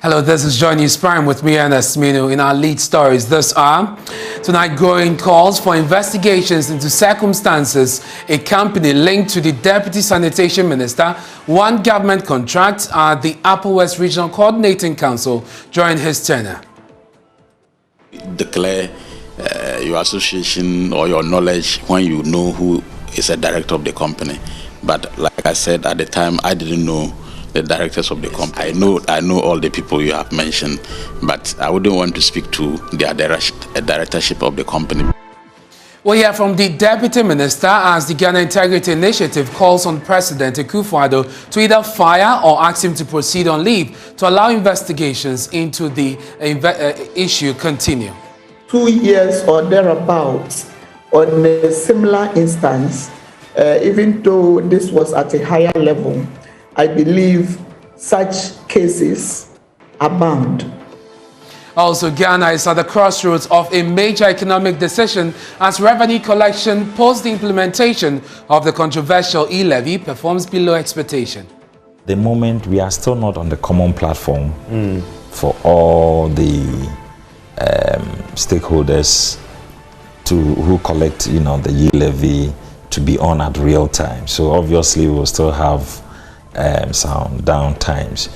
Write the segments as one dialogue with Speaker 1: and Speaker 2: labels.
Speaker 1: Hello, this is Joy News Prime with me, Ernest Kojo Manu. In our lead stories this hour, tonight growing calls for investigations into circumstances a company linked to the Deputy Sanitation Minister won government contracts at the Upper West Regional Coordinating Council during his tenure.
Speaker 2: Declare your association or your knowledge when you know who is a director of the company. But like I said at the time, I didn't know the directors of the company. I know all the people you have mentioned, but I wouldn't want to speak to the directorship of the company.
Speaker 1: We'll hear from the Deputy Minister as the Ghana Integrity Initiative calls on President Akufo-Addo to either fire or ask him to proceed on leave to allow investigations into the issue continue.
Speaker 3: 2 years or thereabouts on a similar instance, even though this was at a higher level, I believe such cases abound.
Speaker 1: Also, Ghana is at the crossroads of a major economic decision as revenue collection post the implementation of the controversial e-levy performs below expectation.
Speaker 4: The moment we are still not on the common platform for all the stakeholders who collect, the e-levy to be on at real time. So obviously we'll still have some down times.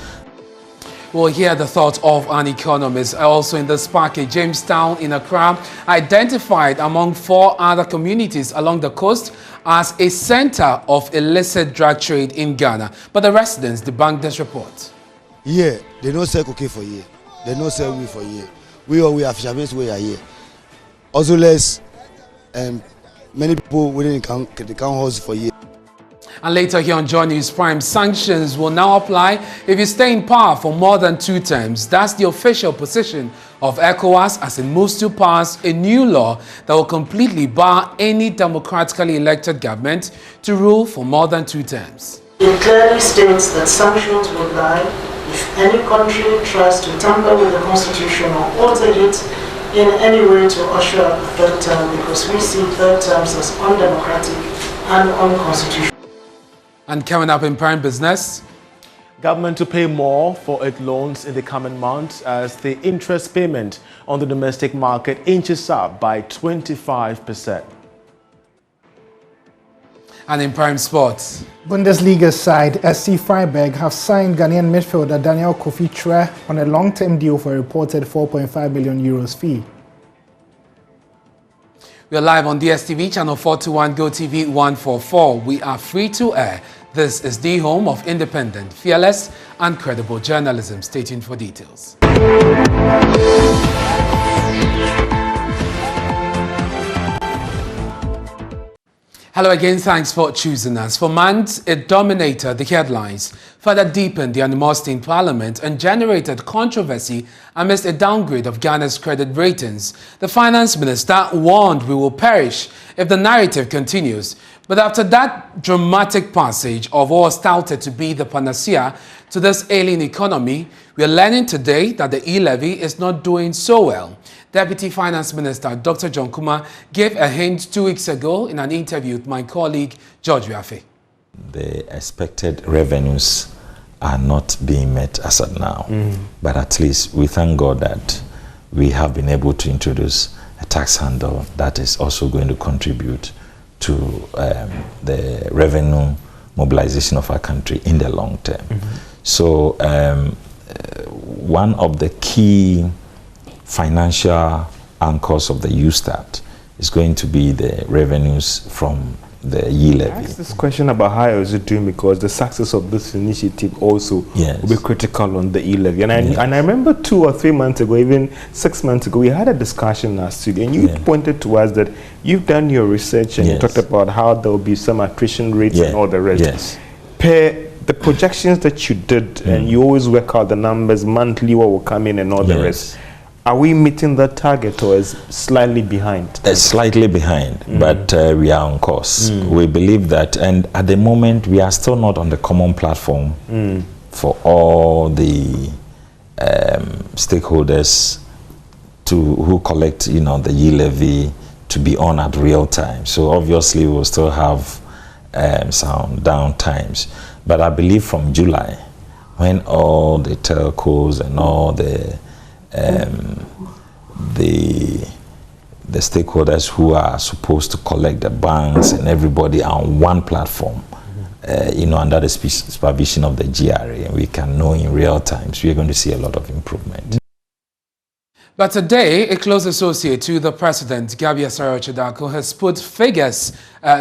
Speaker 1: We'll hear the thoughts of an economist. Also in this package, Jamestown in Accra identified among 4 other communities along the coast as a center of illicit drug trade in Ghana. But the residents debunked this report.
Speaker 5: Yeah, they don't sell cocaine for a year. They don't sell weed for a year. We are fishermen, we are here. Also less, many people within the can't house for a year.
Speaker 1: And later here on Joy News Prime, sanctions will now apply if you stay in power for more than 2 terms. That's the official position of ECOWAS as it moves to pass a new law that will completely bar any democratically elected government to rule for more than 2 terms.
Speaker 6: It clearly states that sanctions will lie if any country tries to tamper with the constitution or alter it in any way to usher up a 3rd term, because we see 3rd terms as undemocratic and unconstitutional.
Speaker 1: And coming up in Prime Business,
Speaker 7: government to pay more for its loans in the coming months as the interest payment on the domestic market inches up by 25%.
Speaker 1: And in Prime Sports,
Speaker 8: Bundesliga side SC Freiburg have signed Ghanaian midfielder Daniel Kofi Tre on a long-term deal for a reported €4.5 million fee.
Speaker 1: we are live on DSTV channel 421, GoTV 144. We are free to air. This is the home of independent, fearless, and credible journalism. Stay tuned for details. Hello again, thanks for choosing us. For months, it dominated the headlines, further deepened the animosity in Parliament, and generated controversy amidst a downgrade of Ghana's credit ratings. The Finance Minister warned we will perish if the narrative continues. But after that dramatic passage of what was touted to be the panacea to this ailing economy, we are learning today that the e-levy is not doing so well. Deputy Finance Minister Dr. John Kuma gave a hint 2 weeks ago in an interview with my colleague George Wiafe.
Speaker 4: The expected revenues are not being met as of now, but at least we thank God that we have been able to introduce a tax handle that is also going to contribute to the revenue mobilization of our country in the long term. So one of the key financial anchors of the U-Start is going to be the revenues from the e-levy.
Speaker 7: I asked this question about how is it doing because the success of this initiative also will be critical on the e-levy. And I remember 2 or 3 months ago, even 6 months ago, we had a discussion in our studio, and you pointed to us that you've done your research and you talked about how there will be some attrition rates and all the rest. Per the projections that you did, and you always work out the numbers monthly, what will come in and all the rest. Are we meeting that target or is slightly behind?
Speaker 4: Slightly behind, but we are on course. We believe that, and at the moment we are still not on the common platform for all the stakeholders who collect, the e-levy to be on at real time. So obviously we'll still have some down times. But I believe from July when all the telcos and all the stakeholders who are supposed to collect the banks and everybody are on one platform, under the supervision of the GRA, and we can know in real time. So we're going to see a lot of improvement.
Speaker 1: But today, a close associate to the president, Gabi Asare-Ochidako, has put figures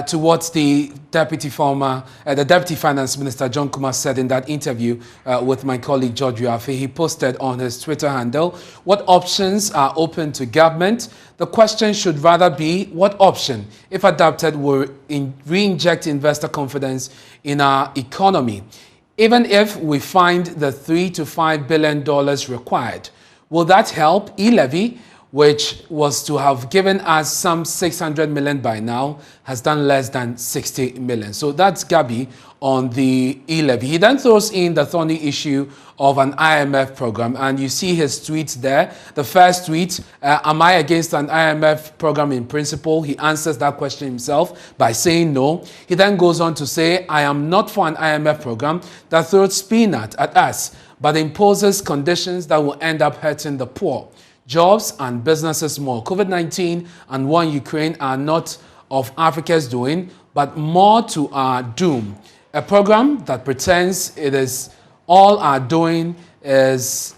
Speaker 1: to what the Deputy Finance Minister, John Kumah, said in that interview with my colleague, George Uafe. He posted on his Twitter handle, what options are open to government? The question should rather be, what option, if adopted, will re-inject investor confidence in our economy? Even if we find the $3 to $5 billion required, will that help? E-levy, which was to have given us some 600 million by now, has done less than 60 million. So that's Gabi on the e-levy. He then throws in the thorny issue of an IMF program, and you see his tweets there. The first tweet, am I against an IMF program in principle? He answers that question himself by saying no. He then goes on to say, I am not for an IMF program that throws peanut at us, but imposes conditions that will end up hurting the poor, jobs and businesses more. COVID-19 and war in Ukraine are not of Africa's doing, but more to our doom. A program that pretends it is all our doing is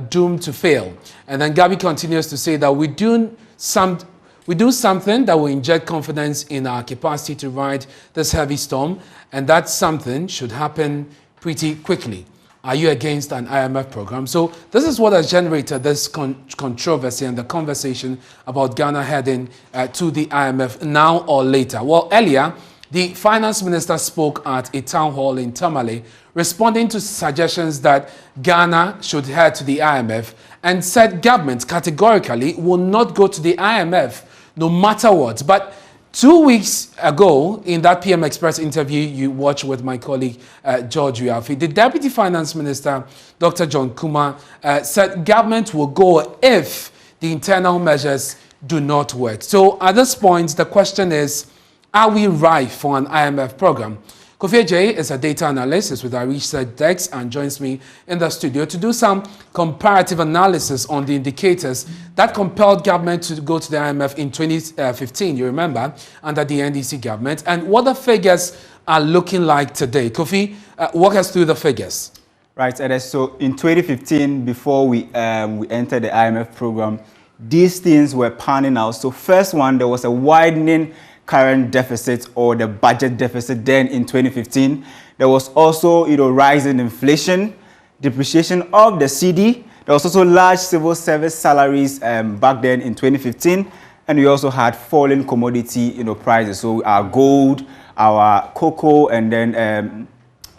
Speaker 1: doomed to fail. And then Gabi continues to say that we do something that will inject confidence in our capacity to ride this heavy storm, and that something should happen pretty quickly. Are you against an IMF program? So this is what has generated this controversy and the conversation about Ghana heading to the IMF now or later. Well, earlier, the finance minister spoke at a town hall in Tamale, responding to suggestions that Ghana should head to the IMF, and said government categorically will not go to the IMF no matter what. But 2 weeks ago, in that PM Express interview you watched with my colleague George Uafe, the Deputy Finance Minister, Dr. John Kumah, said government will go if the internal measures do not work. So at this point, the question is, are we ripe for an IMF program? Kofi J is a data analyst with our research desk and joins me in the studio to do some comparative analysis on the indicators that compelled government to go to the IMF in 2015, you remember, under the NDC government, and what the figures are looking like today. Kofi, walk us through the figures.
Speaker 9: Right, Ernest. So in 2015, before we entered the IMF program, these things were panning out. So first one, there was a widening current deficit or the budget deficit then in 2015. There was also, rising inflation, depreciation of the cedi. There was also large civil service salaries back then in 2015. And we also had falling commodity, prices. So our gold, our cocoa, and then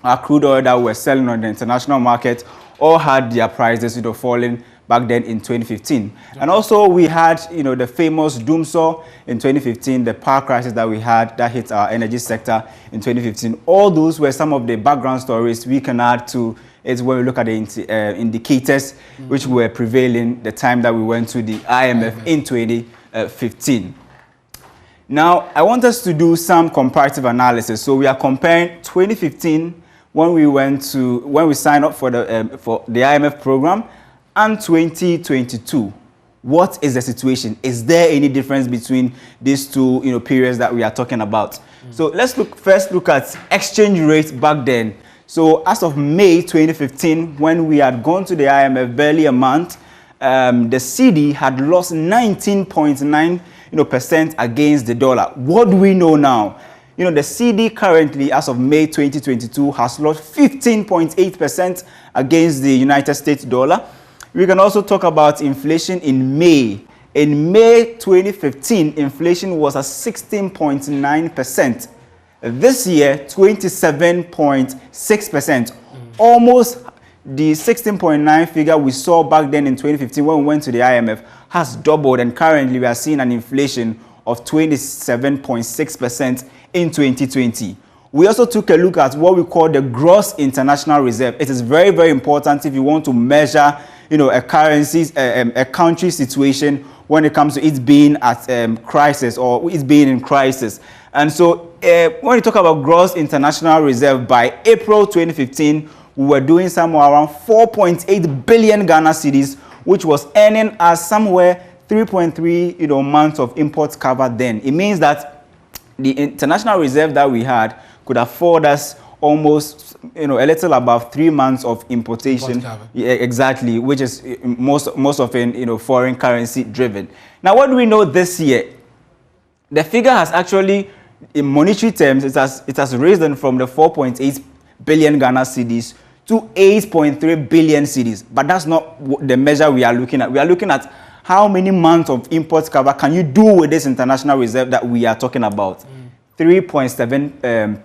Speaker 9: our crude oil that we're selling on the international market all had their prices, falling back then in 2015. And also we had, the famous doomsaw in 2015, the power crisis that we had that hit our energy sector in 2015. All those were some of the background stories we can add to it when we look at the indicators which were prevailing the time that we went to the IMF in 2015. Now, I want us to do some comparative analysis. So we are comparing 2015 when we signed up for the IMF program, and 2022. What is the situation? Is there any difference between these two periods that we are talking about? So let's first look at exchange rate back then. So as of May 2015, when we had gone to the IMF barely a month, the cedi had lost 19.9% against the dollar. What do we know now? The cedi currently, as of May 2022, has lost 15.8% against the United States dollar. We can also talk about inflation in May. In May 2015, inflation was at 16.9%. This year, 27.6%. Almost the 16.9 figure we saw back then in 2015 when we went to the IMF has doubled, and currently we are seeing an inflation of 27.6% in 2020. We also took a look at what we call the gross international reserve. It is very, very important if you want to measure a country situation when it comes to it being at crisis or it being in crisis. And so when you talk about gross international reserve by April 2015, we were doing somewhere around 4.8 billion Ghana cedis, which was earning us somewhere 3.3 months of import cover then. It means that the international reserve that we had could afford us almost a little above 3 months of importation. Yeah, exactly, which is most of it foreign currency driven. Now, what do we know this year? The figure has actually, in monetary terms, it has risen from the 4.8 billion Ghana cedis to 8.3 billion cedis. But that's not the measure we are looking at. We are looking at how many months of import cover can you do with this international reserve that we are talking about. 3.7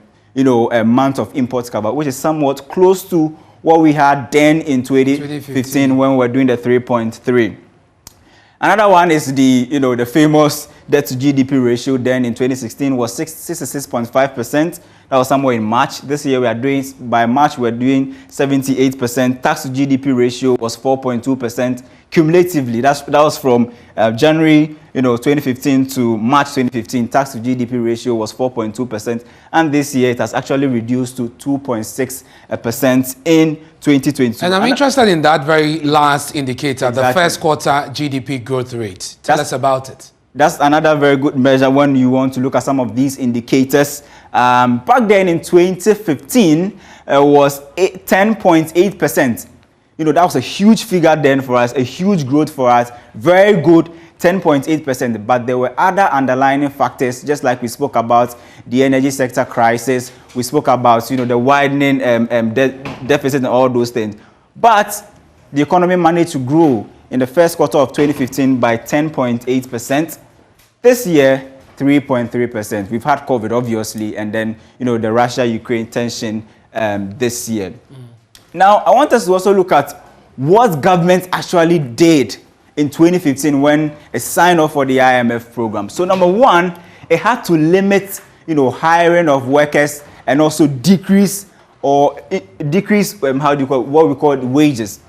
Speaker 9: months of import cover, which is somewhat close to what we had then in 2015 when we were doing the 3.3. Another one is the famous debt to GDP ratio. Then in 2016 was 66.5%. That was somewhere in March. This year by March we're doing 78%. Tax to GDP ratio was 4.2% cumulatively. That was from January 2015 to March 2015. Tax to GDP ratio was 4.2%, and this year it has actually reduced to 2.6% in 2020.
Speaker 1: And I'm interested in that very last indicator, exactly. The first quarter GDP growth rate. Tell us about it.
Speaker 9: That's another very good measure when you want to look at some of these indicators. Back then in 2015 was 10.8%. That was a huge figure then for us, a huge growth for us, very good, 10.8%. But there were other underlying factors, just like we spoke about the energy sector crisis, we spoke about the widening deficit and all those things. But the economy managed to grow in the first quarter of 2015 by 10.8%. This year, 3.3%. We've had COVID, obviously, and then the Russia-Ukraine tension this year. Now, I want us to also look at what government actually did in 2015 when it signed off for the IMF program. So, number one, it had to limit, hiring of workers and also decrease what we call wages.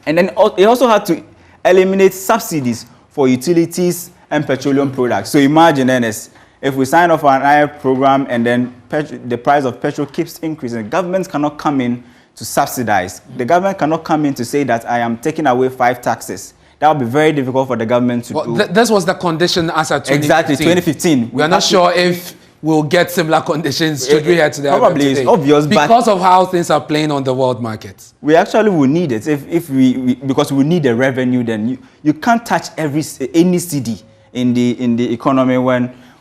Speaker 9: And then it also had to eliminate subsidies for utilities and petroleum products. So, imagine, Ernest, if we sign off an IMF program and then the price of petrol keeps increasing, governments cannot come in to subsidize. The government cannot come in to say that I am taking away 5 taxes. That would be very difficult for the government to do.
Speaker 1: This was the condition as at 2015.
Speaker 9: Exactly, 2015.
Speaker 1: We are not sure if we'll get similar conditions should we head to the
Speaker 9: probably
Speaker 1: today.
Speaker 9: It's obvious,
Speaker 1: because of how things are playing on the world markets.
Speaker 9: We actually will need it because we need the revenue. Then you can't touch any cedi in the economy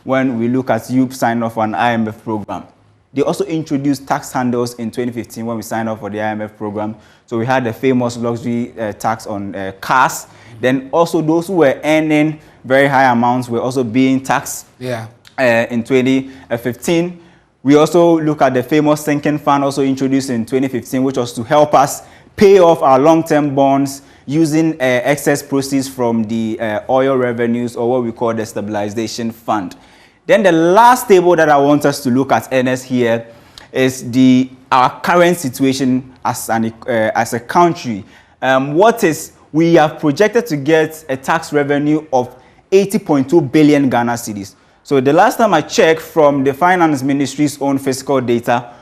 Speaker 9: when we look at you sign off an IMF program. They also introduced tax handles in 2015 when we signed up for the IMF program. So we had the famous luxury tax on cars. Then also those who were earning very high amounts were also being taxed.
Speaker 1: Yeah.
Speaker 9: In 2015. We also look at the famous sinking fund also introduced in 2015, which was to help us pay off our long-term bonds using excess proceeds from the oil revenues, or what we call the stabilization fund. Then the last table that I want us to look at, Ernest, here is our current situation as a country. We have projected to get a tax revenue of 80.2 billion Ghana cedis. So the last time I checked from the Finance Ministry's own fiscal data,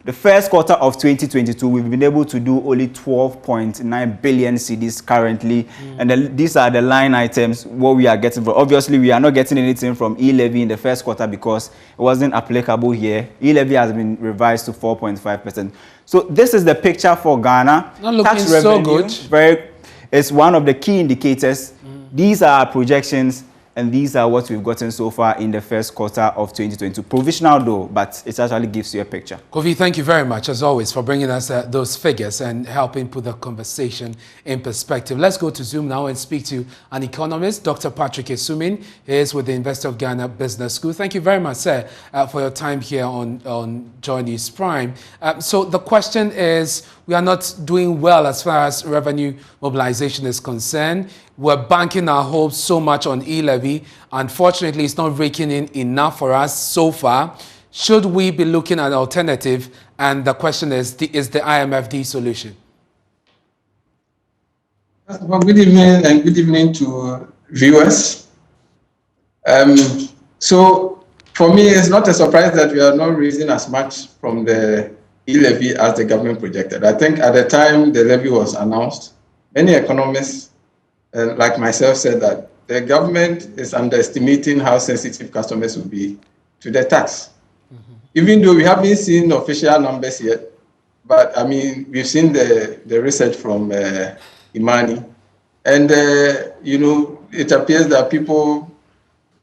Speaker 9: the first quarter of 2022, we've been able to do only 12.9 billion cedis currently. And these are the line items, what we are getting from. Obviously, we are not getting anything from e-levy in the first quarter because it wasn't applicable here. E-levy has been revised to 4.5%. So this is the picture for Ghana.
Speaker 1: Not looking so good.
Speaker 9: It's one of the key indicators. These are our projections. And these are what we've gotten so far in the first quarter of 2022. Provisional though, but it actually gives you a picture.
Speaker 1: Kofi, thank you very much, as always, for bringing us those figures and helping put the conversation in perspective. Let's go to Zoom now and speak to an economist, Dr. Patrick Esumin. He is with the University of Ghana Business School. Thank you very much, sir, for your time here on Joy News Prime. So the question is, we are not doing well as far as revenue mobilization is concerned. We're banking our hopes so much on e-levy. Unfortunately, it's not raking in enough for us so far. Should we be looking at an alternative? And the question is the IMF the solution?
Speaker 10: Well, good evening, and good evening to viewers. So for me, it's not a surprise that we are not raising as much from the e-levy as the government projected. I think at the time the levy was announced, many economists, like myself, said that the government is underestimating how sensitive customers will be to the tax. Even though we haven't seen official numbers yet, but I mean, we've seen the research from Imani, and it appears that people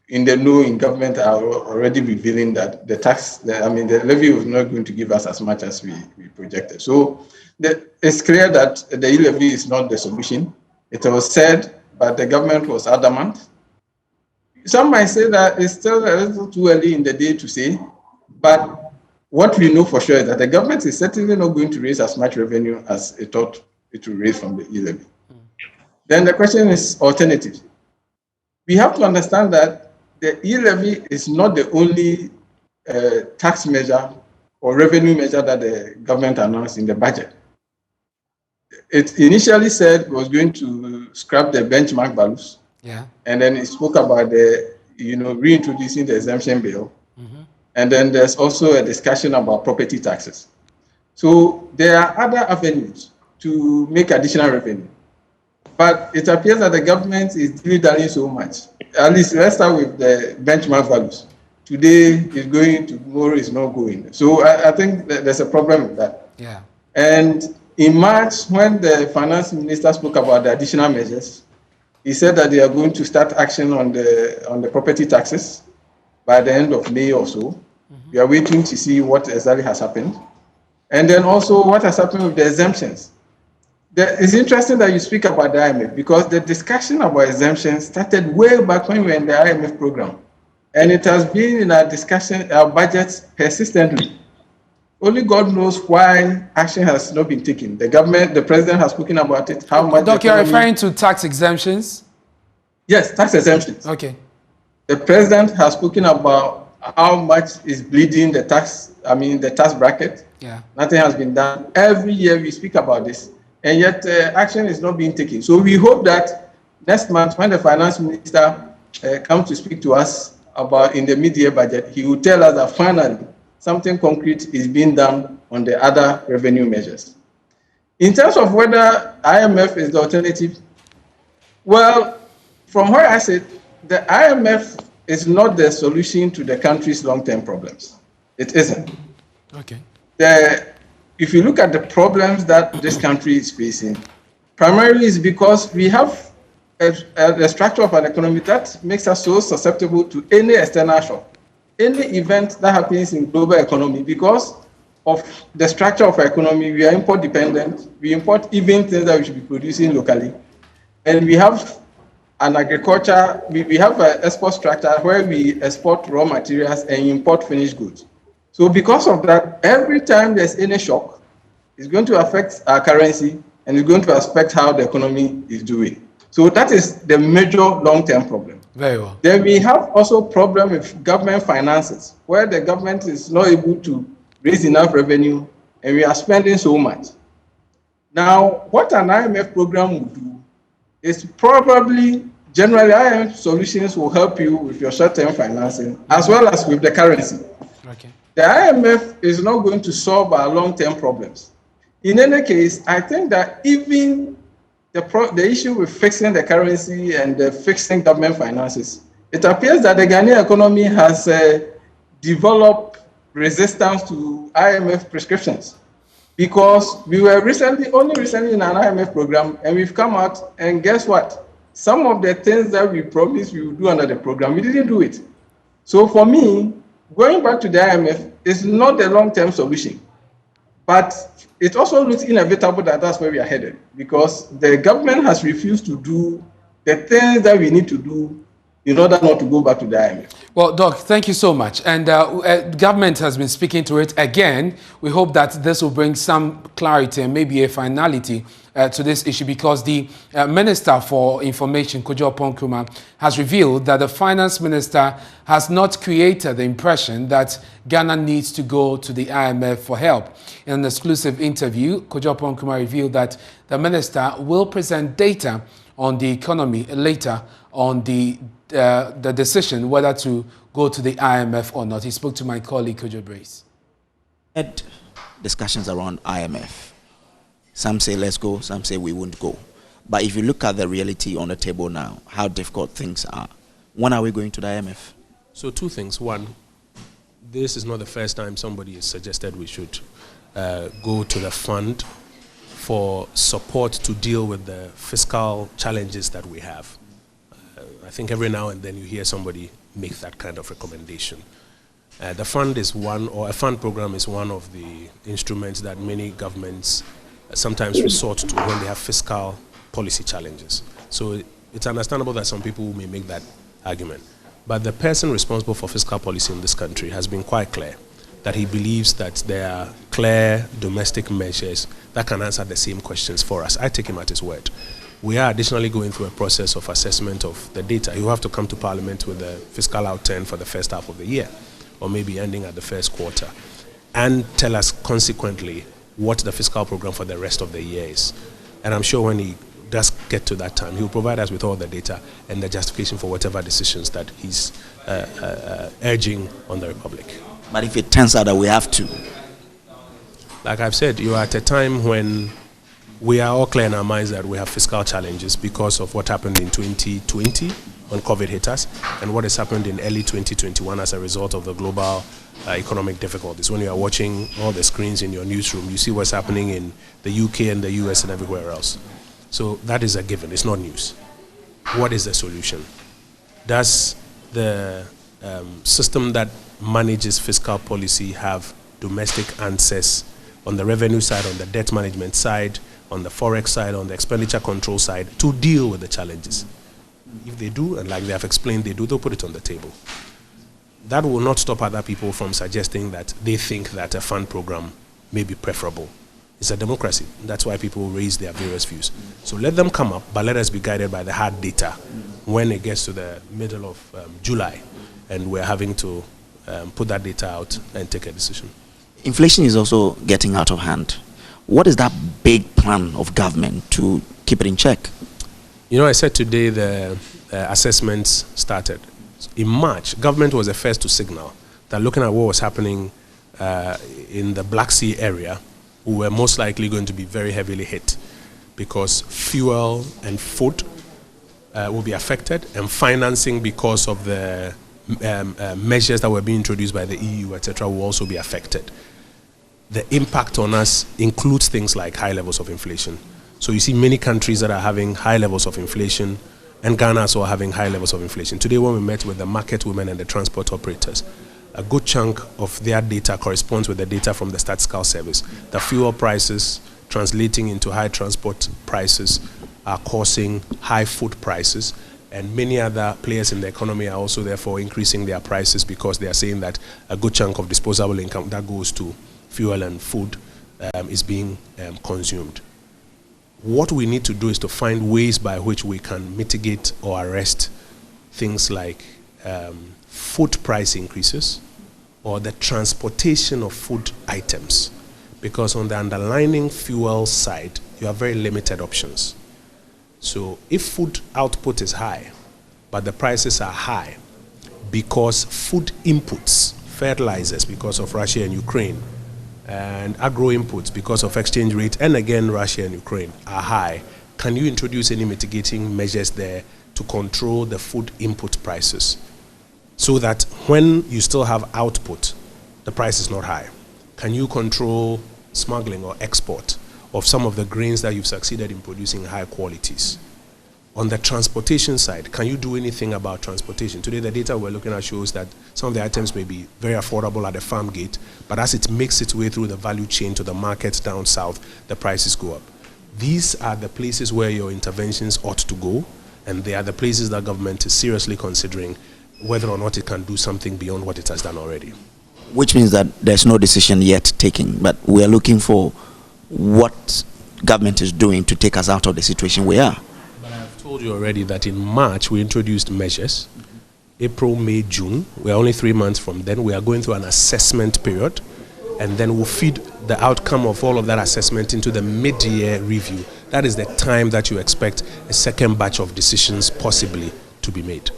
Speaker 10: in the know in government are already revealing that the levy was not going to give us as much as we projected. So it's clear that the e-levy is not the solution. It was said, but the government was adamant. Some might say that it's still a little too early in the day to say, but what we know for sure is that the government is certainly not going to raise as much revenue as it thought it would raise from the e-levy. Then the question is alternative. We have to understand that the e-levy is not the only tax measure or revenue measure that the government announced in the budget. It initially said it was going to scrap the benchmark values.
Speaker 1: Yeah.
Speaker 10: And then it spoke about the, reintroducing the exemption bill. And then there's also a discussion about property taxes. So there are other avenues to make additional revenue. But it appears that the government is dilly-dallying so much. At least let's start with the benchmark values. Today is going, tomorrow is not going. So I think that there's a problem with that.
Speaker 1: Yeah.
Speaker 10: And in March, when the finance minister spoke about the additional measures, he said that they are going to start action on the property taxes by the end of May or so. We are waiting to see what exactly has happened. And then also what has happened with the exemptions. It's interesting that you speak about the IMF because the discussion about exemptions started way back when we were in the IMF program. And it has been in our discussion, our budgets persistently. Only God knows why action has not been taken. The government, the president has spoken about it. How much?
Speaker 1: Doc, you're referring to tax exemptions?
Speaker 10: Yes, tax exemptions.
Speaker 1: Okay.
Speaker 10: The president has spoken about how much is bleeding the tax bracket.
Speaker 1: Yeah.
Speaker 10: Nothing has been done. Every year we speak about this, and yet action is not being taken. So we hope that next month, when the finance minister comes to speak to us about in the mid-year budget, he will tell us that finally something concrete is being done on the other revenue measures. In terms of whether IMF is the alternative, well, from where I sit, the IMF is not the solution to the country's long-term problems. It isn't.
Speaker 1: Okay.
Speaker 10: If you look at the problems that this country is facing, primarily is because we have a structure of an economy that makes us so susceptible to any external shock, any event that happens in global economy. Because of the structure of our economy, we are import dependent. We import even things that we should be producing locally. And we have an agriculture, we have an export structure where we export raw materials and import finished goods. So because of that, every time there's any shock, it's going to affect our currency and it's going to affect how the economy is doing. So that is the major long-term problem.
Speaker 1: Very well.
Speaker 10: Then we have also problem with government finances, where the government is not able to raise enough revenue and we are spending so much. Now, what an IMF program will do is probably, generally, IMF solutions will help you with your short-term financing as well as with the currency.
Speaker 1: Okay.
Speaker 10: The IMF is not going to solve our long-term problems. In any case, I think that even the issue with fixing the currency and fixing government finances, it appears that the Ghanaian economy has developed resistance to IMF prescriptions, because we were only recently in an IMF program, and we've come out, and guess what? Some of the things that we promised we would do under the program, we didn't do it. So for me, going back to the IMF is not the long-term solution, but it also looks inevitable that that's where we are headed, because the government has refused to do the things that we need to do in order not to go back to the IMF.
Speaker 1: Well, Doc, thank you so much. And government has been speaking to it again. We hope that this will bring some clarity and maybe a finality to this issue, because the Minister for Information, Kojo Manu, has revealed that the Finance Minister has not created the impression that Ghana needs to go to the IMF for help. In an exclusive interview, Kojo Manu revealed that the Minister will present data on the economy later on the decision whether to go to the IMF or not. He spoke to my colleague, Kojo Brace.
Speaker 11: discussions around IMF. Some say let's go, some say we won't go. But if you look at the reality on the table now, how difficult things are, when are we going to the IMF?
Speaker 12: So two things. One, this is not the first time somebody has suggested we should go to the fund for support to deal with the fiscal challenges that we have. I think every now and then you hear somebody make that kind of recommendation. The fund is one, or a fund program is one of the instruments that many governments sometimes resort to when they have fiscal policy challenges. So it's understandable that some people may make that argument. But the person responsible for fiscal policy in this country has been quite clear that he believes that there are clear domestic measures that can answer the same questions for us. I take him at his word. We are additionally going through a process of assessment of the data. You have to come to Parliament with a fiscal outturn for the first half of the year, or maybe ending at the first quarter, and tell us consequently what the fiscal program for the rest of the year is. And I'm sure when he does get to that time, he'll provide us with all the data and the justification for whatever decisions that he's urging on the Republic.
Speaker 11: But if it turns out that we have to?
Speaker 12: Like I've said, you are at a time when we are all clear in our minds that we have fiscal challenges because of what happened in 2020 when COVID hit us, and what has happened in early 2021 as a result of the global economic difficulties. When you are watching all the screens in your newsroom, you see what's happening in the UK and the US and everywhere else. So that is a given, it's not news. What is the solution? Does the system that manages fiscal policy have domestic answers on the revenue side, on the debt management side, on the forex side, on the expenditure control side to deal with the challenges? If they do, and like they have explained they do, they'll put it on the table. That will not stop other people from suggesting that they think that a fund program may be preferable. It's a democracy. That's why people raise their various views. So let them come up, but let us be guided by the hard data when it gets to the middle of July, and we're having to put that data out and take a decision.
Speaker 11: Inflation is also getting out of hand. What is that big plan of government to keep it in check?
Speaker 12: You know, I said today the assessments started. In March, government was the first to signal that looking at what was happening in the Black Sea area, we were most likely going to be very heavily hit because fuel and food will be affected, and financing because of the measures that were being introduced by the EU, etc., will also be affected. The impact on us includes things like high levels of inflation. So you see many countries that are having high levels of inflation, and Ghana also having high levels of inflation. Today when we met with the market women and the transport operators, a good chunk of their data corresponds with the data from the Statistical Service. The fuel prices translating into high transport prices are causing high food prices, and many other players in the economy are also therefore increasing their prices because they are saying that a good chunk of disposable income that goes to fuel and food is being consumed. What we need to do is to find ways by which we can mitigate or arrest things like food price increases or the transportation of food items, because on the underlying fuel side, you have very limited options. So if food output is high, but the prices are high because food inputs, fertilizers because of Russia and Ukraine, and agro inputs because of exchange rate, and again Russia and Ukraine are high, can you introduce any mitigating measures there to control the food input prices so that when you still have output, the price is not high? Can you control smuggling or export of some of the grains that you've succeeded in producing high qualities? On the transportation side, can you do anything about transportation? Today, the data we're looking at shows that some of the items may be very affordable at the farm gate, but as it makes its way through the value chain to the markets down south, the prices go up. These are the places where your interventions ought to go, and they are the places that government is seriously considering whether or not it can do something beyond what it has done already.
Speaker 11: Which means that there's no decision yet taken, but we are looking for what government is doing to take us out of the situation we are.
Speaker 12: But I've told you already that in March we introduced measures. April, May, June, we are only 3 months from then. We are going through an assessment period, and then we'll feed the outcome of all of that assessment into the mid-year review. That is the time that you expect a second batch of decisions possibly to be made.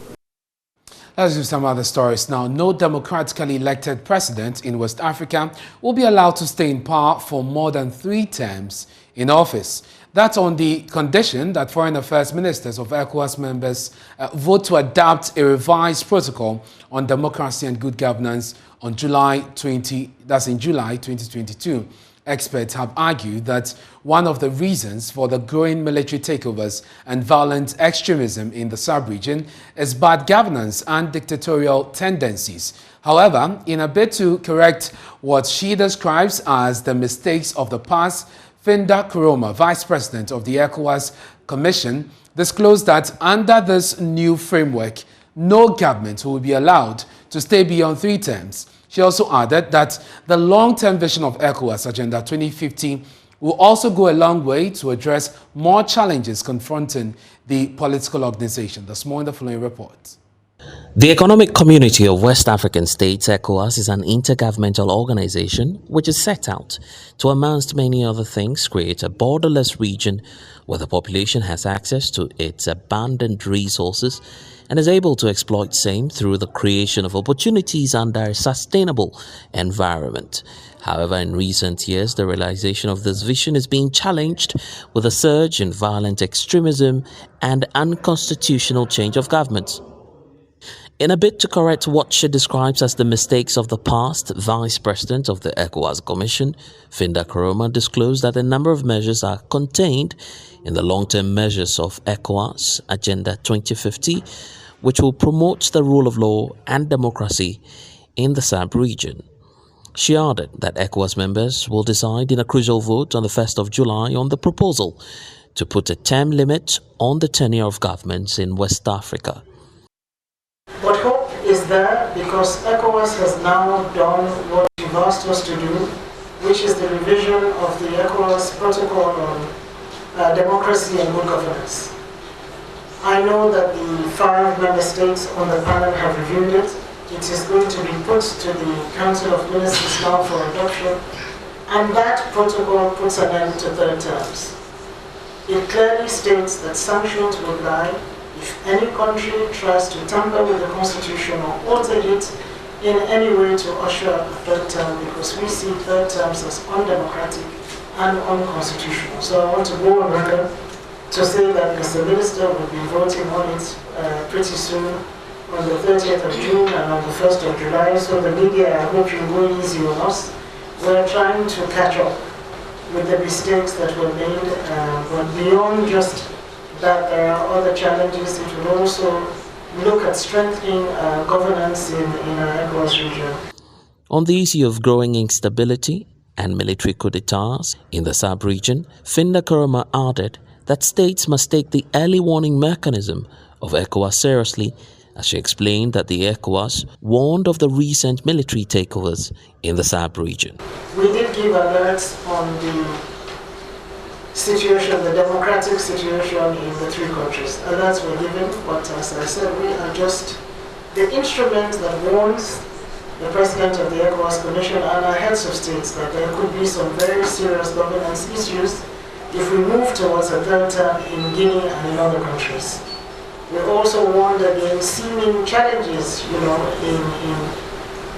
Speaker 1: Let's do some other stories now. No democratically elected president in West Africa will be allowed to stay in power for more than 3 terms in office. That's on the condition that foreign affairs ministers of ECOWAS members vote to adopt a revised protocol on democracy and good governance on July 2022. Experts have argued that one of the reasons for the growing military takeovers and violent extremism in the sub-region is bad governance and dictatorial tendencies. However, in a bid to correct what she describes as the mistakes of the past, Finda Kuroma, Vice President of the ECOWAS Commission, disclosed that under this new framework, no government will be allowed to stay beyond 3 terms. She also added that the long-term vision of ECOWAS Agenda 2050 will also go a long way to address more challenges confronting the political organization. There's more in the following report.
Speaker 13: The Economic Community of West African States, ECOWAS, is an intergovernmental organization which is set out to, amongst many other things, create a borderless region where the population has access to its abundant resources and is able to exploit same through the creation of opportunities under a sustainable environment. However, in recent years, the realization of this vision is being challenged with a surge in violent extremism and unconstitutional change of government. In a bid to correct what she describes as the mistakes of the past, Vice President of the ECOWAS Commission, Finda Kuroma, disclosed that a number of measures are contained in the long-term measures of ECOWAS Agenda 2050, which will promote the rule of law and democracy in the sub-region. She added that ECOWAS members will decide in a crucial vote on the 1st of July on the proposal to put a term limit on the tenure of governments in West Africa.
Speaker 6: But hope is there because ECOWAS has now done what you've asked us to do, which is the revision of the ECOWAS protocol on democracy and good governance. I know that the 5 member states on the panel have reviewed it. It is going to be put to the Council of Ministers now for adoption, and that protocol puts an end to 3rd terms. It clearly states that sanctions will lie if any country tries to tamper with the constitution or alter it in any way to usher up a 3rd term, because we see 3rd terms as undemocratic and unconstitutional. So I want to go on record to say that Mr. Minister will be voting on it pretty soon, on the 30th of June and on the 1st of July. So the media, I hope you go easy on us. We're trying to catch up with the mistakes that were made, but beyond just that there are other challenges. It will also look at strengthening governance in our ECOWAS region.
Speaker 13: On the issue of growing instability and military coup d'etats in the sub-region, Finda Kuroma added that states must take the early warning mechanism of ECOWAS seriously, as she explained that the ECOWAS warned of the recent military takeovers in the sub-region.
Speaker 6: We did give alerts on the situation, the democratic situation in the 3 countries. Alerts were given, but as I said, we are just the instrument that warns the President of the ECOWAS Commission and our heads of states that there could be some very serious governance issues if we move towards a 3rd term in Guinea and in other countries. We also warned against seeming challenges, in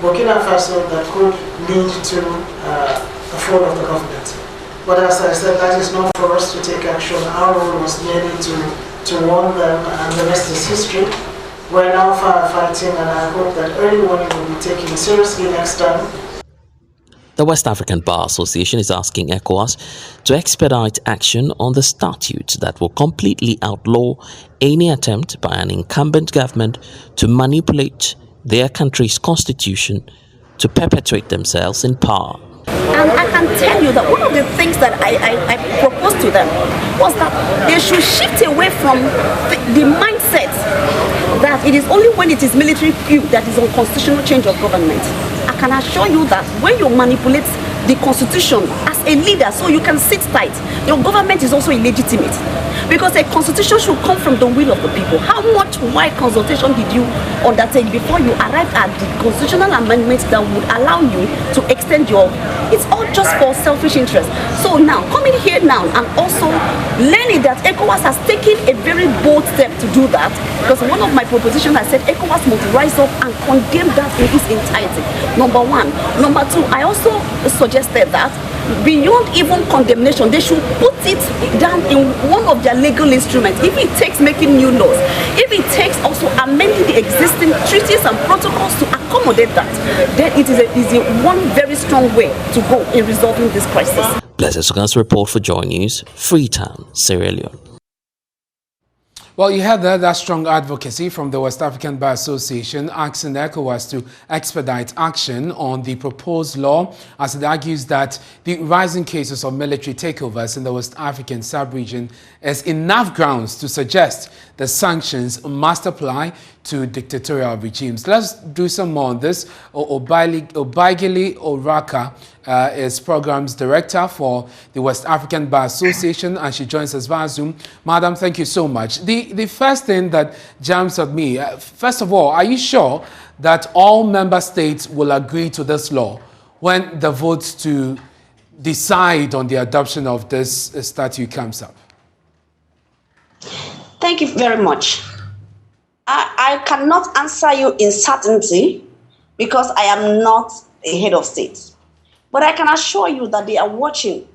Speaker 6: Burkina Faso that could lead to a fall of the government. But as I said, that is not for us to take action. Our role was merely to warn them, and the rest is history. We're now firefighting, and I hope that early warning will be taken seriously next time.
Speaker 13: The West African Bar Association is asking ECOWAS to expedite action on the statute that will completely outlaw any attempt by an incumbent government to manipulate their country's constitution to perpetuate themselves in power.
Speaker 14: And I can tell you that one of the things that I proposed to them was that they should shift away from the mindset that it is only when it is military coup that is unconstitutional change of government. I can assure you that when you manipulate the constitution as a leader, so you can sit tight. Your government is also illegitimate. Because a constitution should come from the will of the people. How much wide consultation did you undertake before you arrived at the constitutional amendment that would allow you to extend your... It's all just for selfish interest. So now, coming here now and also learning that ECOWAS has taken a very bold step to do that, because one of my propositions, I said ECOWAS must rise up and condemn that in its entirety. Number one. Number two, I also suggested that beyond even condemnation, they should put it down in one of their legal instruments. If it takes making new laws, if it takes also amending the existing treaties and protocols to accommodate that, then it is one very strong way to go in resolving this crisis.
Speaker 13: Blessed Sugan's report for Joy News, Freetown, Sierra Leone.
Speaker 1: Well, you had that strong advocacy from the West African Bar Association asking ECOWAS to expedite action on the proposed law, as it argues that the rising cases of military takeovers in the West African sub-region is enough grounds to suggest the sanctions must apply to dictatorial regimes. Let's do some more on this. Obaigili Oraka is Programs Director for the West African Bar Association, and she joins us via Zoom. Madam, thank you so much. The first thing that jumps at me, first of all, are you sure that all member states will agree to this law when the vote to decide on the adoption of this statute comes up?
Speaker 14: Thank you very much. I cannot answer you in certainty because I am not a head of state. But I can assure you that they are watching.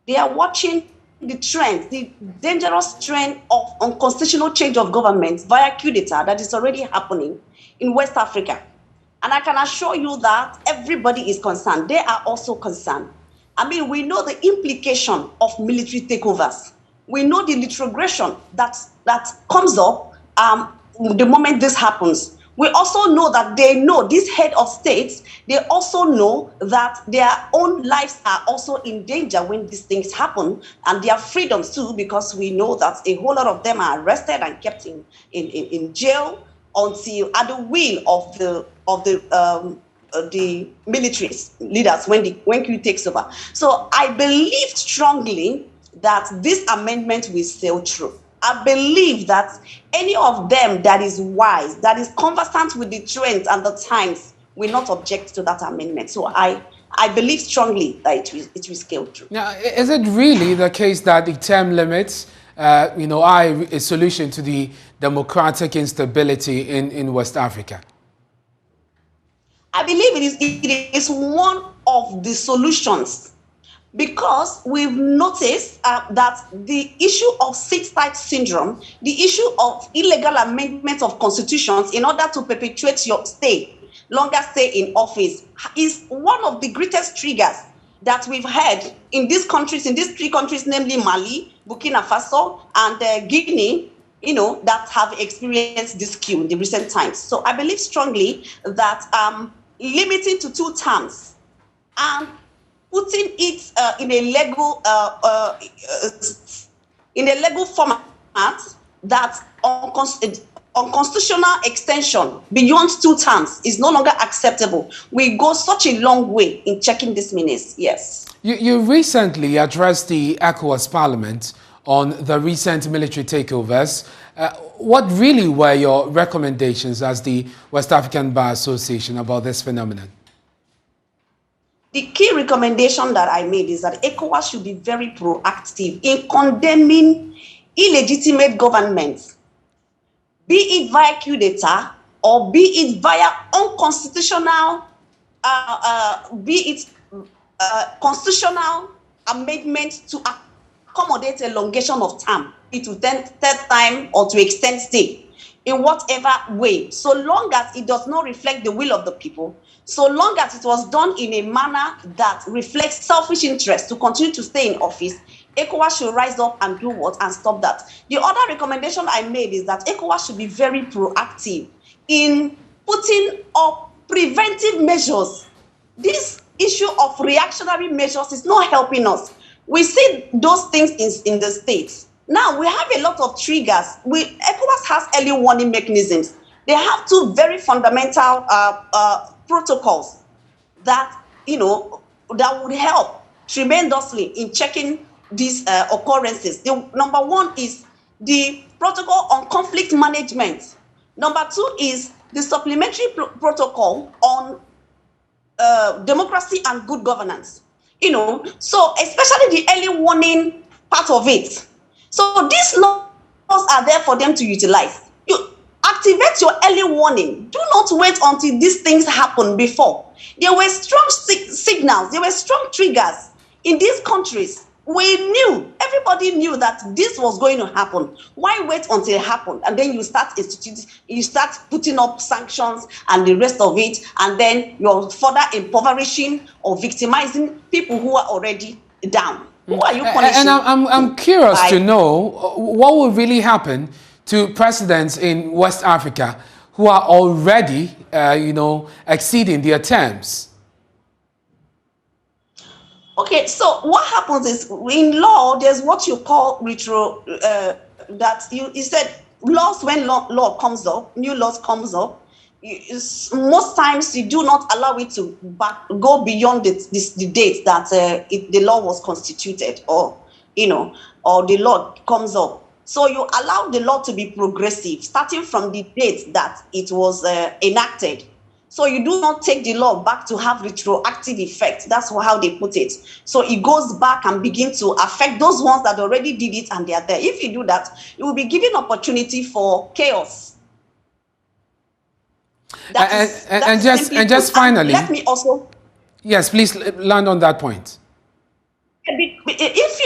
Speaker 14: They are watching the trend, the dangerous trend of unconstitutional change of government via coup d'etat that is already happening in West Africa. And I can assure you that everybody is concerned. They are also concerned. I mean, we know the implication of military takeovers. We know the retrogression that comes up the moment this happens. We also know that they know, these head of states, they also know that their own lives are also in danger when these things happen, and their freedoms too, because we know that a whole lot of them are arrested and kept in jail until at the will of the military leaders when coup takes over. So I believe strongly that this amendment will sail through. I believe that any of them that is wise, that is conversant with the trends and the times, will not object to that amendment. So I believe strongly that it will scale through.
Speaker 1: Now, is it really the case that the term limits, are a solution to the democratic instability in West Africa?
Speaker 14: I believe it is one of the solutions. Because we've noticed that the issue of sit-tight syndrome, the issue of illegal amendment of constitutions in order to perpetuate your longer stay in office, is one of the greatest triggers that we've had in these three countries, namely Mali, Burkina Faso, and Guinea, that have experienced this coup in the recent times. So I believe strongly that limiting to 2 terms and putting it in a legal format that unconstitutional extension beyond 2 terms is no longer acceptable. We go such a long way in checking this menace. Yes.
Speaker 1: You recently addressed the ECOWAS Parliament on the recent military takeovers. What really were your recommendations as the West African Bar Association about this phenomenon?
Speaker 14: The key recommendation that I made is that ECOWAS should be very proactive in condemning illegitimate governments, be it via coup d'etat or be it via unconstitutional, constitutional amendment to accommodate elongation of term, it to third time or to extend stay in whatever way, so long as it does not reflect the will of the people, so long as it was done in a manner that reflects selfish interest to continue to stay in office. ECOWAS should rise up and do what and stop that. The other recommendation I made is that ECOWAS should be very proactive in putting up preventive measures. This issue of reactionary measures is not helping us. We see those things in the States. Now, we have a lot of triggers. ECOWAS has early warning mechanisms. They have 2 very fundamental protocols that, that would help tremendously in checking these occurrences. The number one is the protocol on conflict management. Number two is the supplementary protocol on democracy and good governance. You know, so especially the early warning part of it. So these laws are there for them to utilize. You activate your early warning. Do not wait until these things happen before. There were strong signals, there were strong triggers in these countries. We knew, everybody knew that this was going to happen. Why wait until it happened? And then you start putting up sanctions and the rest of it, and then you're further impoverishing or victimizing people who are already down. Who are you punishing?
Speaker 1: And I'm curious to know what will really happen to presidents in West Africa who are already, exceeding their terms.
Speaker 14: Okay, so what happens is in law, there's what you call retro, that you said laws, when law comes up, new laws comes up, most times you do not allow it to go beyond the date that the law was constituted, or the law comes up. So you allow the law to be progressive, starting from the date that it was enacted. So you do not take the law back to have retroactive effect. That's how they put it. So it goes back and begins to affect those ones that already did it and they are there. If you do that, you will be giving opportunity for chaos.
Speaker 1: And just finally,
Speaker 14: let me also.
Speaker 1: Yes, please land on that point.
Speaker 14: If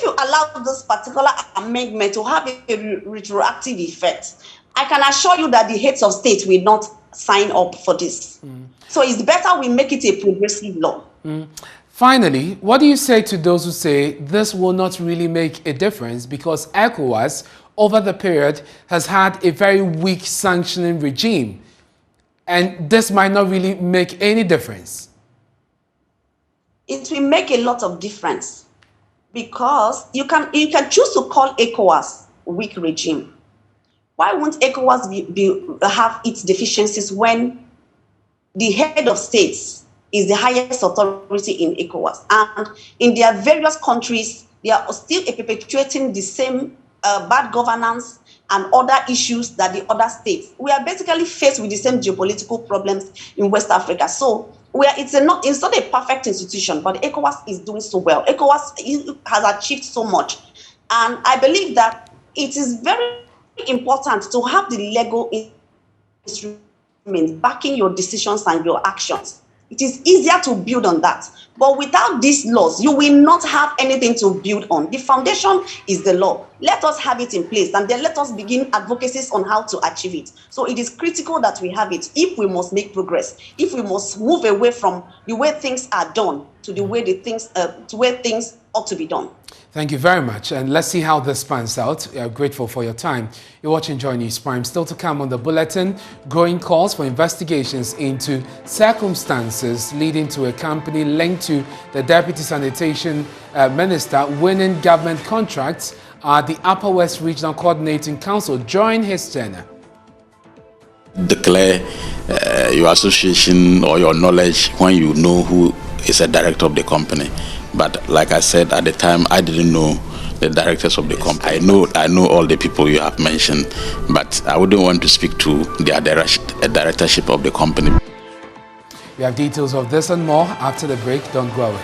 Speaker 14: you allow this particular amendment to have a retroactive effect, I can assure you that the heads of state will not sign up for this. So it's better we make it a progressive law.
Speaker 1: Finally, what do you say to those who say this will not really make a difference because ECOWAS over the period has had a very weak sanctioning regime and this might not really make any difference?
Speaker 14: It will make a lot of difference because you can choose to call ECOWAS weak regime. Why won't ECOWAS have its deficiencies when the head of states is the highest authority in ECOWAS? And in their various countries, they are still perpetuating the same bad governance and other issues that the other states. We are basically faced with the same geopolitical problems in West Africa. So it's not a perfect institution, but ECOWAS is doing so well. ECOWAS has achieved so much. And I believe that it is very important to have the legal instruments backing your decisions and your actions. It is easier to build on that. But without these laws, you will not have anything to build on. The foundation is the law. Let us have it in place and then let us begin advocacies on how to achieve it. So it is critical that we have it if we must make progress, if we must move away from the way things are done to the way things ought to be done.
Speaker 1: Thank you very much, and let's see how this pans out. We are grateful for your time. You're watching Joy News Prime. Still to come on the bulletin, growing calls for investigations into circumstances leading to a company linked to the Deputy Sanitation Minister winning government contracts at the Upper West Regional Coordinating Council during his tenure.
Speaker 2: Declare your association or your knowledge when you know who is a director of the company. But like I said, at the time, I didn't know the directors of the company. I know all the people you have mentioned, but I wouldn't want to speak to the directorship of the company.
Speaker 1: We have details of this and more after the break. Don't go away.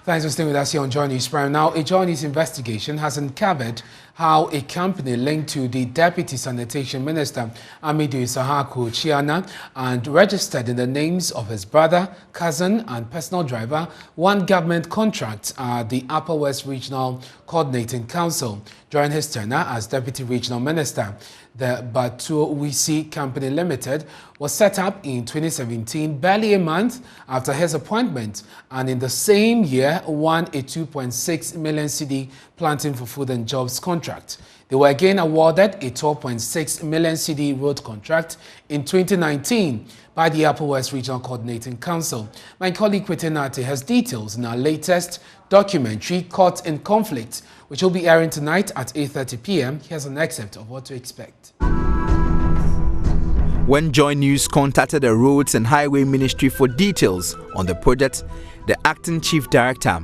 Speaker 1: Thanks for staying with us here on Joy News Prime. Now, a Joy News investigation has uncovered how a company linked to the Deputy Sanitation Minister, Amidu Issahaku Chiana, and registered in the names of his brother, cousin, and personal driver, won government contracts at the Upper West Regional Coordinating Council during his tenure as Deputy Regional Minister. The Batuwisi Company Limited was set up in 2017, barely a month after his appointment, and in the same year won a 2.6 million cedi planting for food and jobs contract. They were again awarded a 12.6 million cedi road contract in 2019 by the Upper West Regional Coordinating Council. My colleague Kwetenate has details in our latest documentary, Caught in Conflict, which will be airing tonight at 8:30 p.m. Here's an excerpt of what to expect.
Speaker 15: When Joy News contacted the Roads and Highway Ministry for details on the project, the acting chief director,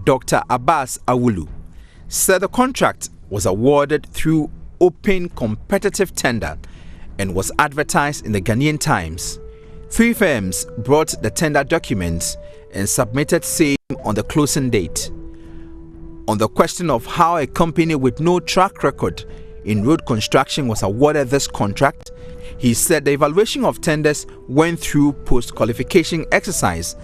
Speaker 15: Dr. Abbas Awulu, said the contract was awarded through open competitive tender and was advertised in the Ghanaian Times. 3 firms brought the tender documents and submitted same on the closing date. On the question of how a company with no track record in road construction was awarded this contract, he said the evaluation of tenders went through post-qualification exercise,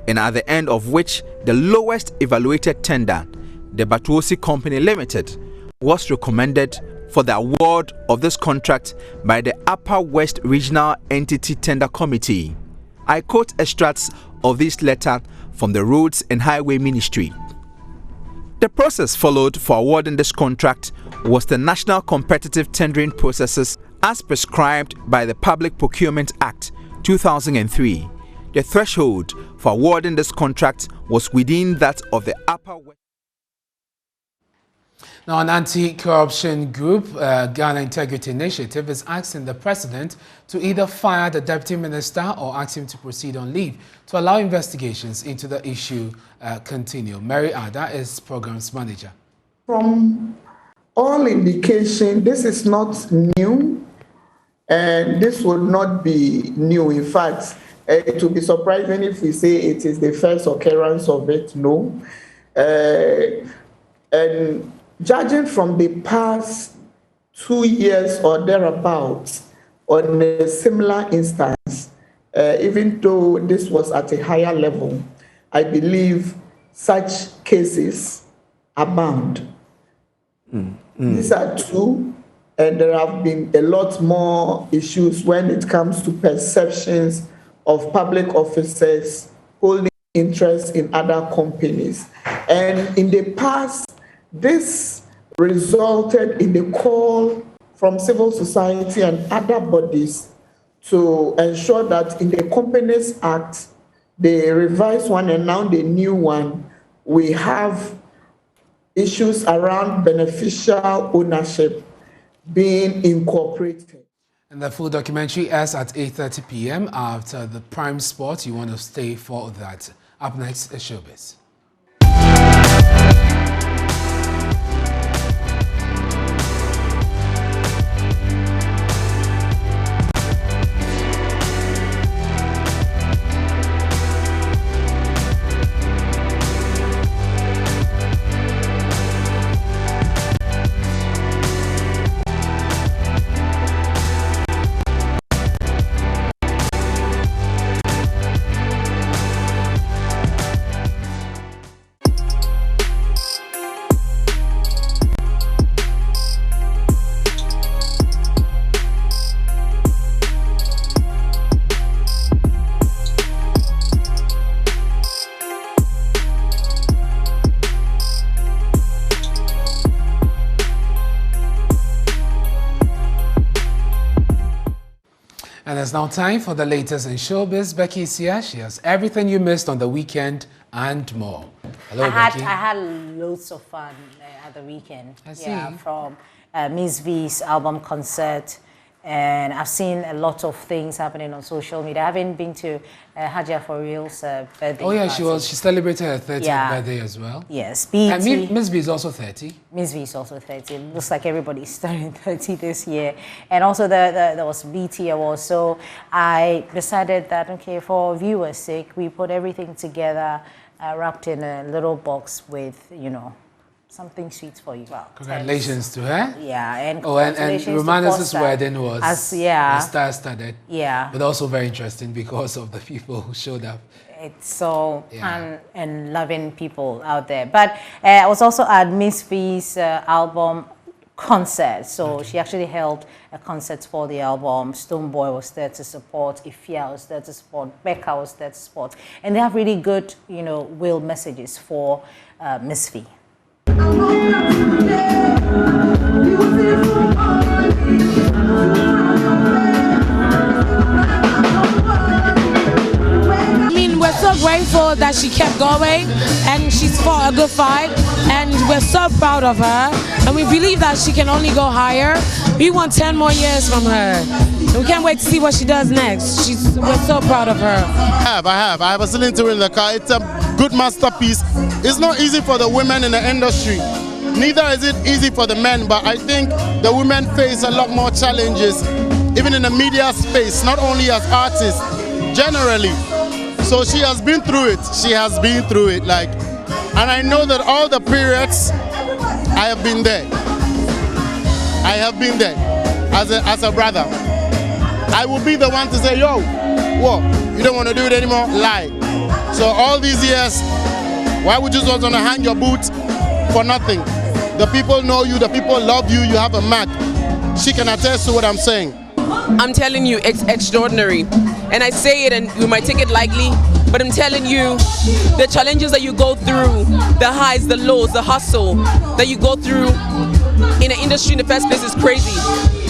Speaker 15: and at the end of which the lowest evaluated tender, the Batuwisi Company Limited, was recommended for the award of this contract by the Upper West Regional Entity Tender Committee. I quote extracts of this letter from the Roads and Highway Ministry. The process followed for awarding this contract was the National Competitive Tendering Processes as prescribed by the Public Procurement Act 2003. The threshold for awarding this contract was within that of the Upper West.
Speaker 1: Now, an anti-corruption group, Ghana Integrity Initiative, is asking the president to either fire the deputy minister or ask him to proceed on leave to allow investigations into the issue continue. Mary Ada is programs manager.
Speaker 3: From all indication, this is not new, and this would not be new. In fact, it would be surprising if we say it is the first occurrence of it. No. And judging from the past 2 years or thereabouts on a similar instance, even though this was at a higher level, I believe such cases abound. These are two, and there have been a lot more issues when it comes to perceptions of public officers holding interest in other companies. And in the past, this resulted in the call from civil society and other bodies to ensure that in the Companies Act, the revised one and now the new one, we have issues around beneficial ownership being incorporated.
Speaker 1: And the full documentary airs at 8:30 p.m. after the Prime Sport. You want to stay for that. Up next is Showbiz. And it's now time for the latest in showbiz. Becky is here. She has everything you missed on the weekend and more. Hello, Becky.
Speaker 16: I had loads of fun at the weekend.
Speaker 1: I see.
Speaker 16: Yeah, from Miss V's album concert, and I've seen a lot of things happening on social media. I haven't been to Hajia for Real's birthday.
Speaker 1: Oh yeah,
Speaker 16: party.
Speaker 1: she celebrated her 30th birthday as well.
Speaker 16: Yes,
Speaker 1: And Miss B is also 30.
Speaker 16: Miss V is also 30. It looks like everybody's turning 30 this year. And also there was BT Awards. So I decided that, okay, for viewers' sake, we put everything together, wrapped in a little box with, you know, something sweet for you. Well,
Speaker 1: Congratulations to her.
Speaker 16: Yeah, and
Speaker 1: and Romanus' wedding was star-studded.
Speaker 16: Yeah.
Speaker 1: But also very interesting because of the people who showed up.
Speaker 16: It's so fun and loving people out there. But I was also at Miss V's album concert. So she actually held a concert for the album. Stoneboy was there to support, Ifya was there to support, Becca was there to support. And they have really good, will messages for Miss V.
Speaker 17: We're so grateful that she kept going and she's fought a good fight, and we're so proud of her, and we believe that she can only go higher. We want 10 more years from her. We can't wait to see what she does next. We're so proud of her.
Speaker 18: I was listening to it in the car. It's a good masterpiece. It's not easy for the women in the industry. Neither is it easy for the men, but I think the women face a lot more challenges, even in the media space, not only as artists, generally. So she has been through it. She has been through it. And I know that all the periods, I have been there. I have been there as a brother. I will be the one to say, yo, what? You don't want to do it anymore? Lie. So all these years, why would you just want to hang your boots for nothing? The people know you. The people love you. You have a mark. She can attest to what I'm saying.
Speaker 19: I'm telling you, it's extraordinary. And I say it, and you might take it lightly, but I'm telling you, the challenges that you go through, the highs, the lows, the hustle that you go through in the industry in the first place is crazy.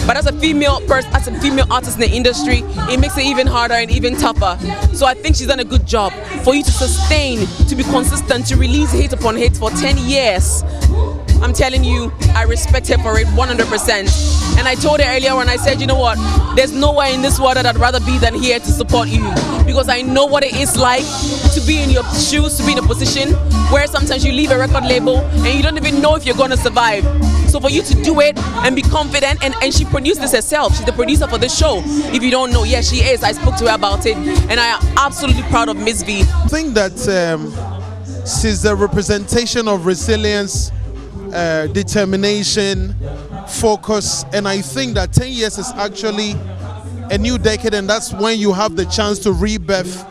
Speaker 19: But as a female person, as a female artist in the industry, it makes it even harder and even tougher. So I think she's done a good job. For you to sustain, to be consistent, to release hit upon hit for 10 years, I'm telling you, I respect her for it 100%. And I told her earlier when I said, you know what, there's nowhere in this world that I'd rather be than here to support you. Because I know what it is like to be in your shoes, to be in a position where sometimes you leave a record label and you don't even know if you're going to survive. So for you to do it and be confident, and she produced this herself. She's the producer for this show. If you don't know, yes, she is. I spoke to her about it, and I am absolutely proud of Miss V.
Speaker 18: I think that she's the representation of resilience, determination, focus, and I think that 10 years is actually a new decade, and that's when you have the chance to rebirth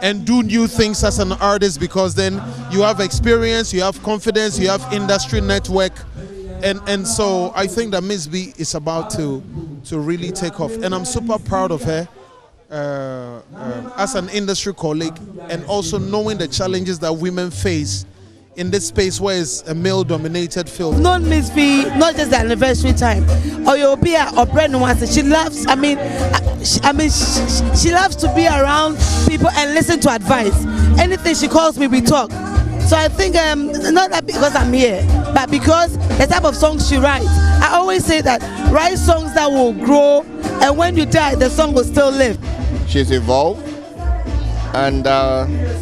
Speaker 18: and do new things as an artist, because then you have experience, you have confidence, you have industry network, and so I think that Miss V is about to really take off, and I'm super proud of her as an industry colleague, and also knowing the challenges that women face in this space where it's a male-dominated field.
Speaker 20: Not Miss V, not just the anniversary time. Or you'll be a brand once. She loves. She loves to be around people and listen to advice. Anything she calls me, we talk. So I think not that because I'm here, but because the type of songs she writes. I always say that write songs that will grow, and when you die, the song will still live.
Speaker 21: She's evolved. And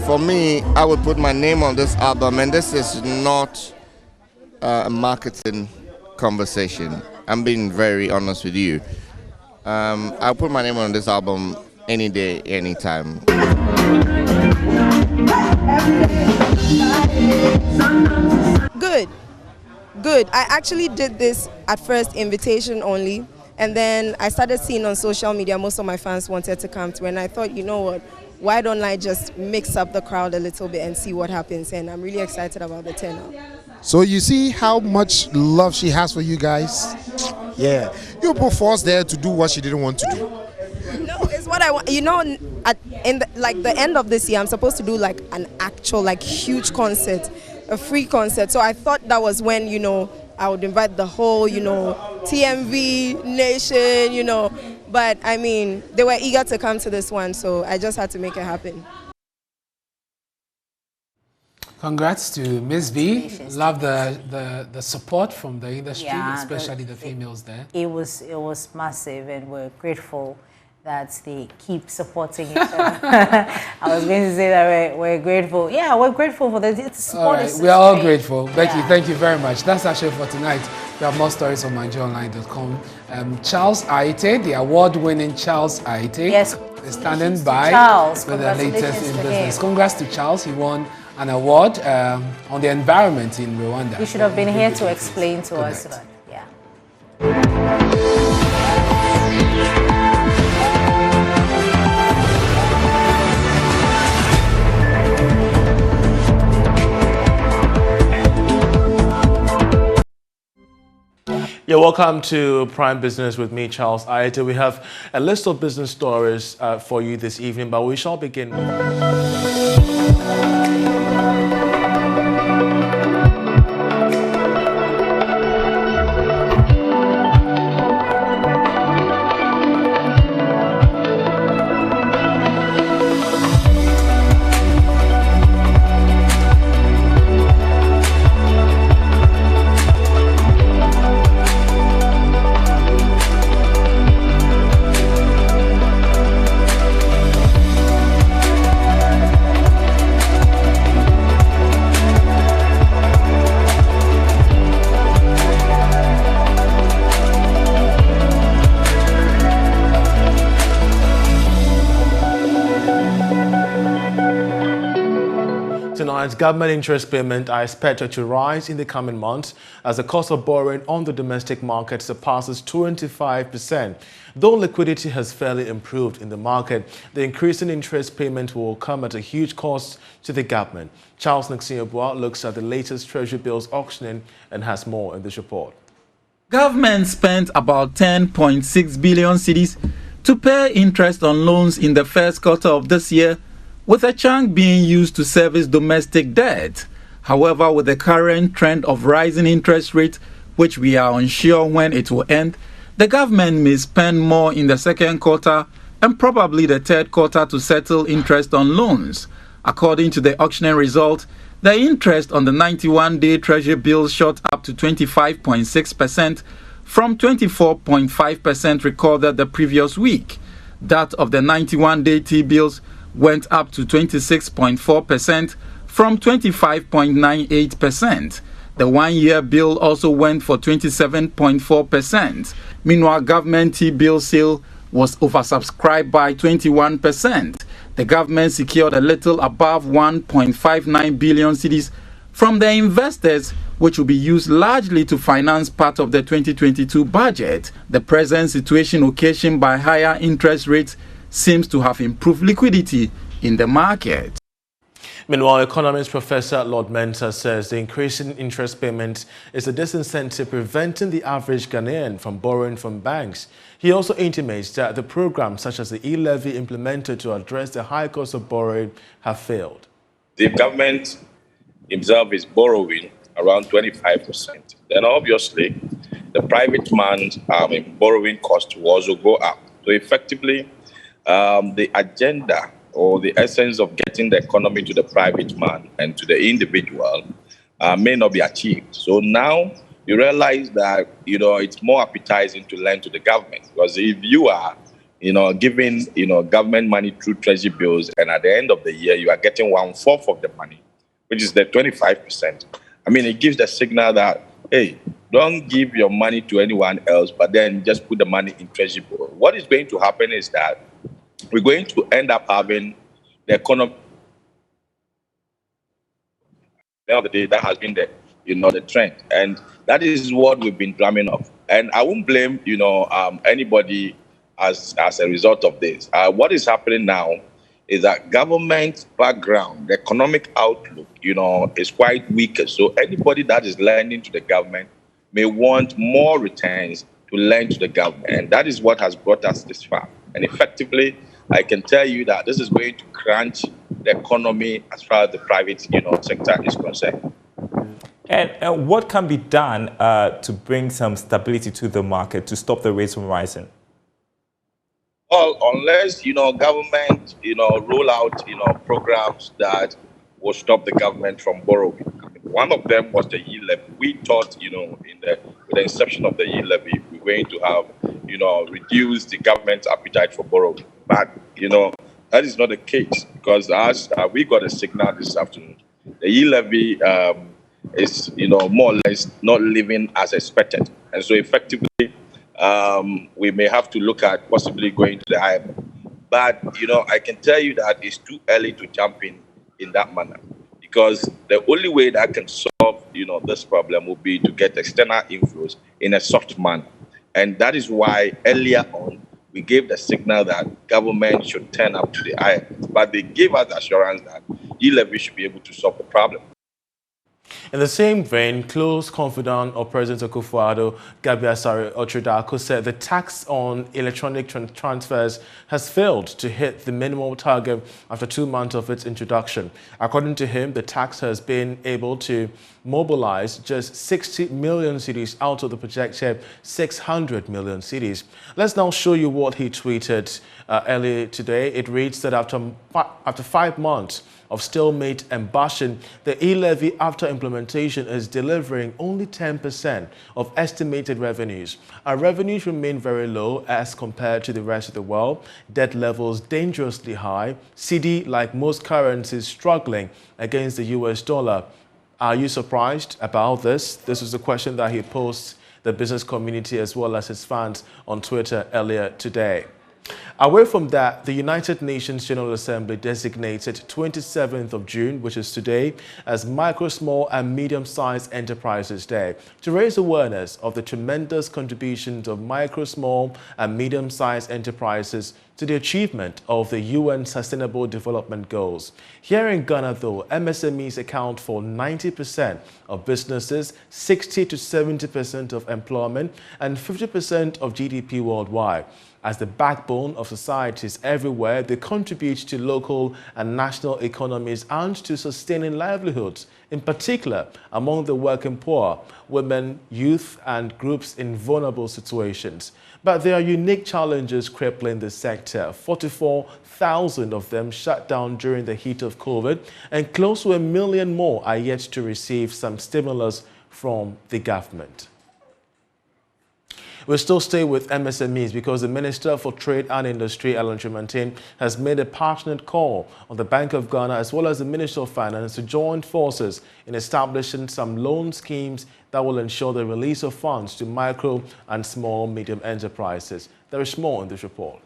Speaker 21: for me, I would put my name on this album, and this is not a marketing conversation. I'm being very honest with you. I'll put my name on this album any day, anytime.
Speaker 22: Good. I actually did this at first invitation only, and then I started seeing on social media most of my fans wanted to come through, and I thought, you know what? Why don't I just mix up the crowd a little bit and see what happens? And I'm really excited about the turnout.
Speaker 23: So you see how much love she has for you guys? Yeah. You put force there to do what she didn't want to do.
Speaker 22: No, it's what I want. You know, the end of this year, I'm supposed to do like an actual huge concert, a free concert. So I thought that was when, I would invite the whole, TMV nation, But I mean, they were eager to come to this one, so I just had to make it happen.
Speaker 1: Congrats to Miss V. Love the support from the industry, especially the females there.
Speaker 16: It was massive, and we're grateful that they keep supporting each other. I was going to say that we're grateful. Yeah, we're grateful for the support.
Speaker 1: All right. We are all grateful. Becky, thank you very much. That's actually for tonight. We have more stories on MyJoyOnline.com. Charles Aite, the award-winning Charles Aite, is standing by with the latest in business. Congrats to Charles. He won an award on the environment in Rwanda.
Speaker 16: He should have been here to explain to us.
Speaker 5: Yeah, welcome to Prime Business with me, Charles Ayete. We have a list of business stories for you this evening, but we shall begin with... Tonight's government interest payments are expected to rise in the coming months as the cost of borrowing on the domestic market surpasses 25%. Though liquidity has fairly improved in the market, the increase in interest payment will come at a huge cost to the government. Charles Nixon-Yeboah looks at the latest Treasury bills auctioning and has more in this report.
Speaker 7: Government spent about 10.6 billion cedis to pay interest on loans in the first quarter of this year, with a chunk being used to service domestic debt. However, with the current trend of rising interest rates, which we are unsure when it will end, the government may spend more in the second quarter and probably the third quarter to settle interest on loans. According to the auctioning result, the interest on the 91-day Treasury bills shot up to 25.6% from 24.5% recorded the previous week. That of the 91-day T-bills went up to 26.4% from 25.98%. The one-year bill also went for 27.4%. Meanwhile, government T-bill sale was oversubscribed by 21%. The government secured a little above 1.59 billion cedis from the investors, which will be used largely to finance part of the 2022 budget. The present situation occasioned by higher interest rates seems to have improved liquidity in the market.
Speaker 5: Meanwhile, economist Professor Lord Mensah says the increase in interest payments is a disincentive preventing the average Ghanaian from borrowing from banks. He also intimates that the programs such as the e-levy implemented to address the high cost of borrowing have failed.
Speaker 8: The government himself is borrowing around 25%. Then obviously, the private man's borrowing cost will also go up. So effectively, the agenda or the essence of getting the economy to the private man and to the individual may not be achieved. So now you realize that, it's more appetizing to lend to the government, because if you are, giving, government money through treasury bills, and at the end of the year, you are getting 1/4 of the money, which is the 25%. I mean, it gives the signal that, hey, don't give your money to anyone else, but then just put the money in treasury bill. What is going to happen is that we're going to end up having the economy. At the end of the day, that has been the trend, and that is what we've been drumming up. And I won't blame anybody as a result of this. What is happening now is that government background, the economic outlook, is quite weaker. So anybody that is lending to the government may want more returns to lend to the government, and that is what has brought us this far. And effectively, I can tell you that this is going to crunch the economy as far as the private sector is concerned.
Speaker 24: And what can be done to bring some stability to the market, to stop the rates from rising?
Speaker 8: Well, unless, government, roll out, programs that will stop the government from borrowing. One of them was the e-levy. We thought, with the inception of the e-levy, we're going to have, reduce the government's appetite for borrowing. But, that is not the case, because as we got a signal this afternoon, the e-levy is, more or less not living as expected. And so effectively, we may have to look at possibly going to the IMF. But, I can tell you that it's too early to jump in that manner, because the only way that can solve, this problem will be to get external inflows in a soft manner. And that is why earlier on, we gave the signal that government should turn up to the IMF. But they gave us assurance that e-levy should be able to solve the problem.
Speaker 5: In the same vein, close confidant of President Akufo-Addo, Gabi Asare Otridako, said the tax on electronic transfers has failed to hit the minimum target after 2 months of its introduction. According to him, the tax has been able to mobilize just 60 million cedis out of the projected 600 million cedis. Let's now show you what he tweeted earlier today. It reads that after 5 months of stalemate and bashing, the e-levy after implementation is delivering only 10% of estimated revenues. Our revenues remain very low as compared to the rest of the world. Debt levels dangerously high. cedi, like most currencies, struggling against the US dollar. Are you surprised about this? This is a question that he posed the business community as well as his fans on Twitter earlier today. Away from that, the United Nations General Assembly designated 27th of June, which is today, as Micro, Small and Medium-Sized Enterprises Day to raise awareness of the tremendous contributions of micro, small and medium-sized enterprises to the achievement of the UN Sustainable Development Goals. Here in Ghana, though, MSMEs account for 90% of businesses, 60 to 70% of employment, and 50% of GDP worldwide. As the backbone of societies everywhere, they contribute to local and national economies and to sustaining livelihoods, in particular among the working poor, women, youth, and groups in vulnerable situations. But there are unique challenges crippling the sector. 44,000 of them shut down during the heat of COVID, and close to 1 million more are yet to receive some stimulus from the government. We'll still stay with MSMEs because the Minister for Trade and Industry, Alan Tremantin, has made a passionate call on the Bank of Ghana as well as the Minister of Finance to join forces in establishing some loan schemes that will ensure the release of funds to micro and small medium enterprises. There is more in this report.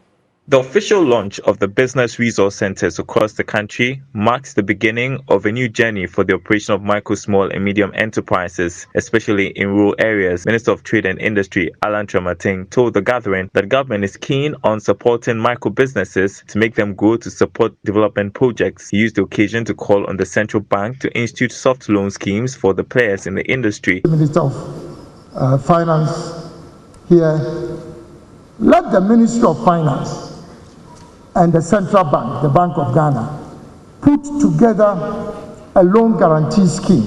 Speaker 24: The official launch of the business resource centers across the country marks the beginning of a new journey for the operation of micro, small and medium enterprises, especially in rural areas. Minister of Trade and Industry, Alan Tremantin, told the gathering that government is keen on supporting micro businesses to make them grow to support development projects. He used the occasion to call on the central bank to institute soft loan schemes for the players in the industry.
Speaker 4: The Minister of Finance here, let the Ministry of Finance and the Central Bank, the Bank of Ghana, put together a loan guarantee scheme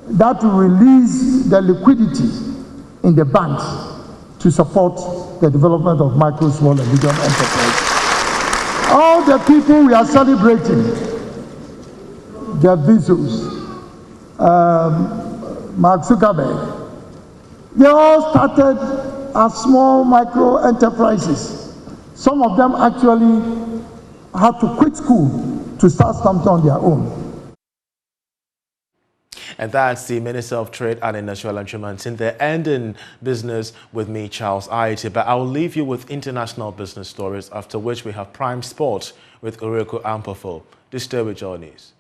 Speaker 4: that will release the liquidity in the banks to support the development of micro, small and medium enterprises. All the people we are celebrating, Jeff Bezos, Mark Zuckerberg, they all started as small micro enterprises. Some of them actually had to quit school to start something on their own.
Speaker 5: And that's the Minister of Trade and Industry, Alan Tremantin. They're ending business with me, Charles Aite. But I'll leave you with international business stories, after which we have Prime Sports with Oreku Ampofo. This stay with your news.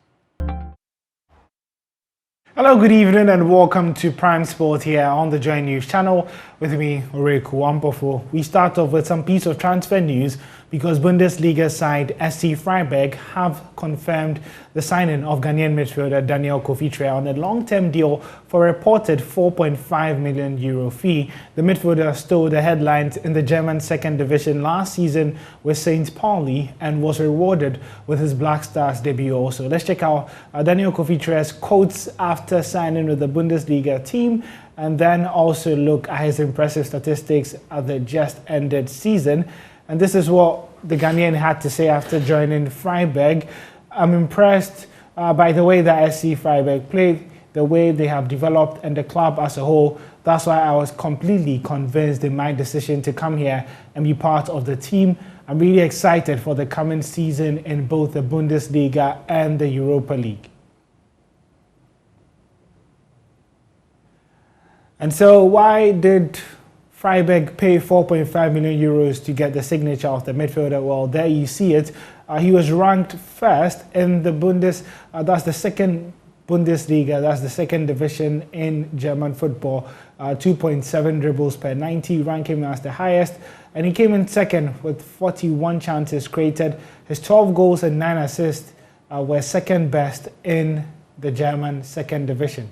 Speaker 9: Hello, good evening and welcome to Prime Sport here on the Joy News channel with me, Oreku Ampofo. We start off with some piece of transfer news because Bundesliga side SC Freiburg have confirmed the signing of Ghanaian midfielder Daniel Kofi on a long-term deal for a reported €4.5 million fee. The midfielder stole the headlines in the German second division last season with St. Pauli and was rewarded with his Black Stars debut also. Let's check out Daniel Kofi's quotes after signing with the Bundesliga team, and then also look at his impressive statistics at the just ended season. And this is what the Ghanaian had to say after joining Freiburg. I'm impressed by the way that SC Freiburg played, the way they have developed, and the club as a whole. That's why I was completely convinced in my decision to come here and be part of the team. I'm really excited for the coming season in both the Bundesliga and the Europa League. And so why did Freiburg pay €4.5 million to get the signature of the midfielder? Well, there you see it. He was ranked first in the that's the second Bundesliga, that's the second division in German football. 2.7 dribbles per 90, ranking him as the highest. And he came in second with 41 chances created. His 12 goals and 9 assists were second best in the German second division.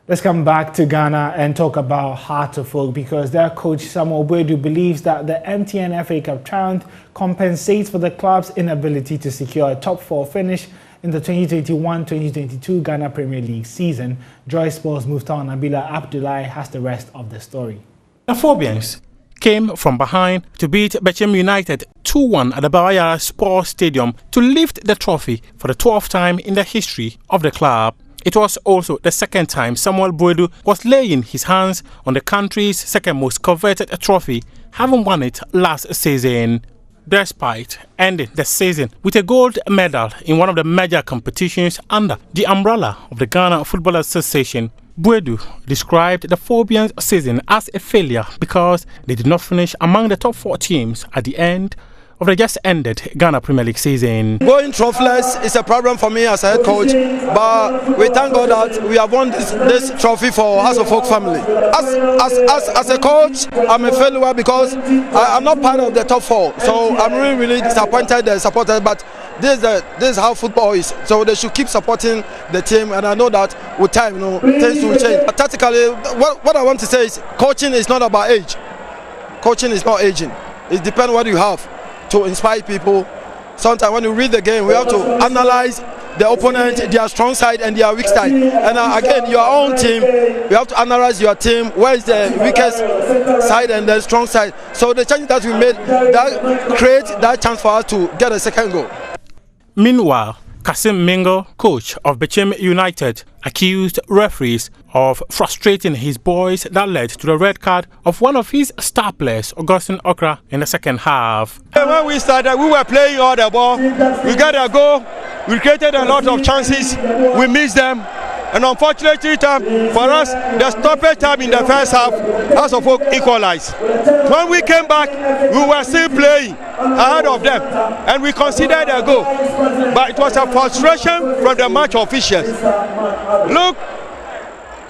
Speaker 9: Let's come back to Ghana and talk about Heart of Oak, because their coach Samuel Boadu believes that the MTN FA Cup triumph compensates for the club's inability to secure a top 4 finish in the 2021-2022 Ghana Premier League season. Joy Sports' Muftar Nabila Abdullahi has the rest of the story.
Speaker 6: The Phobians came from behind to beat Bechem United 2-1 at the Barayara Sports Stadium to lift the trophy for the 12th time in the history of the club. It was also the second time Samuel Boadu was laying his hands on the country's second most coveted trophy, having won it last season. Despite ending the season with a gold medal in one of the major competitions under the umbrella of the Ghana Football Association, Boadu described the Phobians' season as a failure because they did not finish among the top 4 teams at the end of the just ended Ghana Premier League season.
Speaker 10: Going trophyless is a problem for me as a head coach, but we thank God that we have won this trophy for Heart of Oak family. As a coach, I'm a failure because I'm not part of the top 4, so I'm really disappointed and supported, but this is how football is, so they should keep supporting the team, and I know that with time, things will change. But tactically, what I want to say is coaching is not about age. Coaching is not aging. It depends what you have to inspire people. Sometimes when you read the game, we have to analyze the opponent, their strong side and their weak side. And again, your own team, you have to analyze your team, where is the weakest side and the strong side. So the change that we made, that creates that chance for us to get a second goal.
Speaker 6: Meanwhile, Kasim Mingo, coach of Bechem United, accused referees of frustrating his boys that led to the red card of one of his star players, Augustine Okra, in the second half.
Speaker 11: When we started, we were playing all the ball. We got a goal. We created a lot of chances. We missed them. And unfortunately, for us, the stoppage time in the first half, Heart of Oak equalized. When we came back, we were still playing ahead of them, and we considered a goal. But it was a frustration from the match officials. Look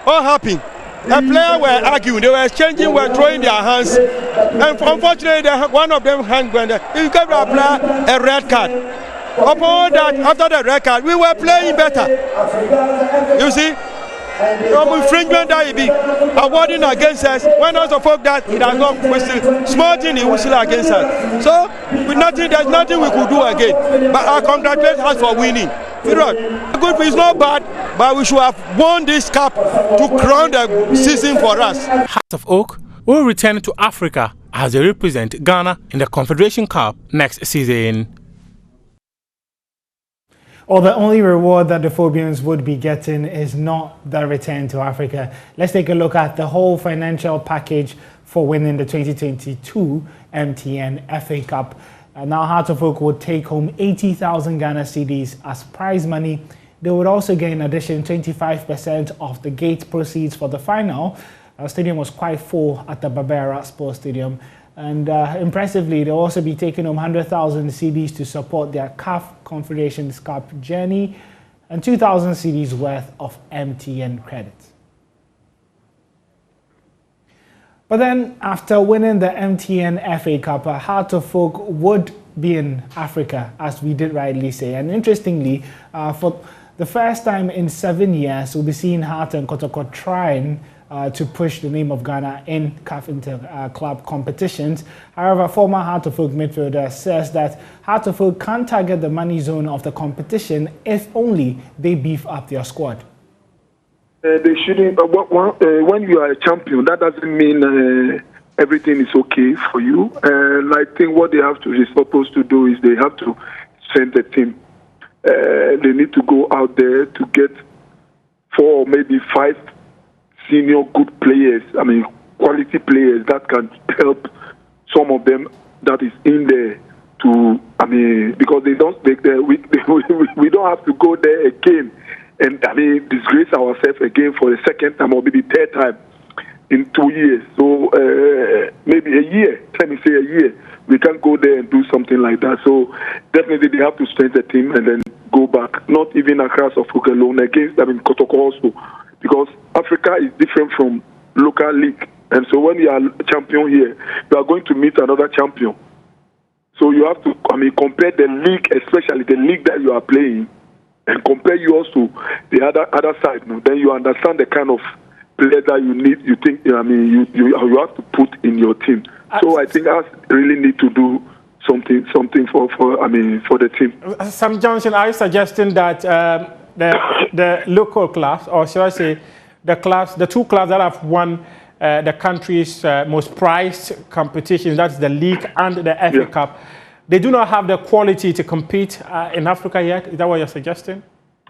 Speaker 11: what happened. The players were arguing, they were exchanging, were throwing their hands. And unfortunately, one of them hand went there. He gave the player a red card. Upon that, after the red card, we were playing better. You see, from infringement that he be awarding against us. When also folk that it has not whistle, small thing he whistle against us. So with nothing, there's nothing we could do again. But I congratulate us for winning. Period. Good, it's not bad, but we should have won this cup to crown the season for us.
Speaker 6: Heart of Oak will return to Africa as they represent Ghana in the Confederation Cup next season.
Speaker 9: Or the only reward that the Phobians would be getting is not the return to Africa. Let's take a look at the whole financial package for winning the 2022 MTN FA Cup. Now Heart of Oak would take home 80,000 Ghana cedis as prize money. They would also gain in addition 25% of the gate proceeds for the final. Our stadium was quite full at the Barbera Sports Stadium. And impressively, they'll also be taking home 100,000 cedis to support their CAF Confederations Cup journey and 2,000 cedis worth of MTN credits. But then, after winning the MTN FA Cup, Heart of Oak would be in Africa, as we did rightly say. And interestingly, for the first time in 7 years, we'll be seeing Heart and Kotoko trying to push the name of Ghana in CAF inter-club competitions. However, former Heart of Oak midfielder says that Heart of Oak can't target the money zone of the competition if only they beef up their squad.
Speaker 12: They shouldn't. When you are a champion, that doesn't mean everything is okay for you. And I think what they're supposed to do is they have to send the team. They need to go out there to get 4 or maybe 5 senior good players, quality players that can help some of them that is in there to, because we don't have to go there again and disgrace ourselves again for the second time or maybe third time in 2 years. So maybe a year, let me say a year, we can't go there and do something like that. So definitely they have to strengthen the team and then go back, not even across of Africa alone, against Kotoko also. Because Africa is different from local league. And so when you are a champion here, you are going to meet another champion. So you have to, compare the league, especially the league that you are playing, and compare yours to the other side. No? Then you understand the kind of player that you need. You think, you have to put in your team. So I think us really need to do something for the team.
Speaker 6: Sam Johnson, are you suggesting that the local clubs, or should I say, the two clubs that have won the country's most prized competitions, that's the league and the FA Cup, they do not have the quality to compete in Africa yet? Is that what you're suggesting?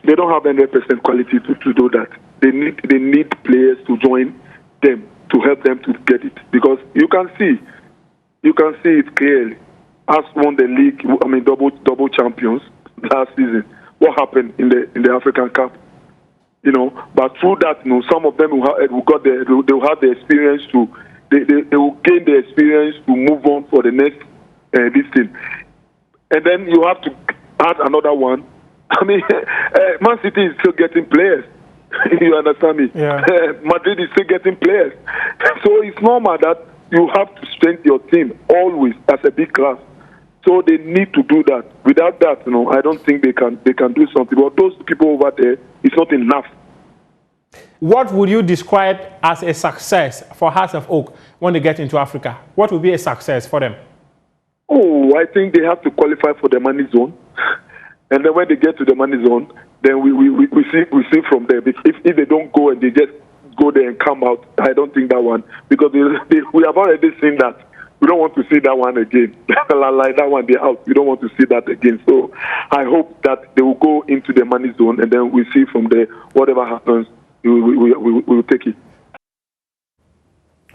Speaker 12: They don't have 100% quality to do that. They need players to join them to help them to get it, because you can see it clearly. Us won the league, double champions last season. What happened in the African Cup? But through that, some of them they'll have the experience they will gain the experience to move on for the next this thing. And then you have to add another one. Man City is still getting players. You understand me?
Speaker 6: Yeah.
Speaker 12: Madrid is still getting players. So it's normal that you have to strengthen your team always as a big class. So they need to do that. Without that, I don't think they can do something. But those people over there, it's not enough.
Speaker 6: What would you describe as a success for Hearts of Oak when they get into Africa? What would be a success for them?
Speaker 12: Oh, I think they have to qualify for the money zone. And then when they get to the money zone, then we see from there. If they don't go and they just go there and come out, I don't think that one. Because we have already seen that. We don't want to see that one again. Like that one, they're out. We don't want to see that again. So I hope that they will go into the money zone, and then we see from there, whatever happens, we will take it.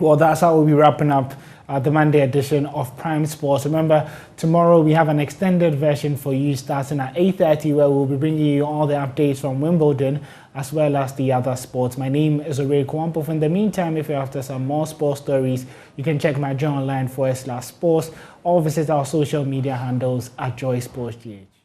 Speaker 9: Well, that's how we'll be wrapping up the Monday edition of Prime Sports. Remember, tomorrow we have an extended version for you starting at 8:30, where we'll be bringing you all the updates from Wimbledon as well as the other sports. My name is Ernest Kojo Manu. In the meantime, if you're after some more sports stories, you can check my journal online /sports or visit our social media handles at Joy Sports GH.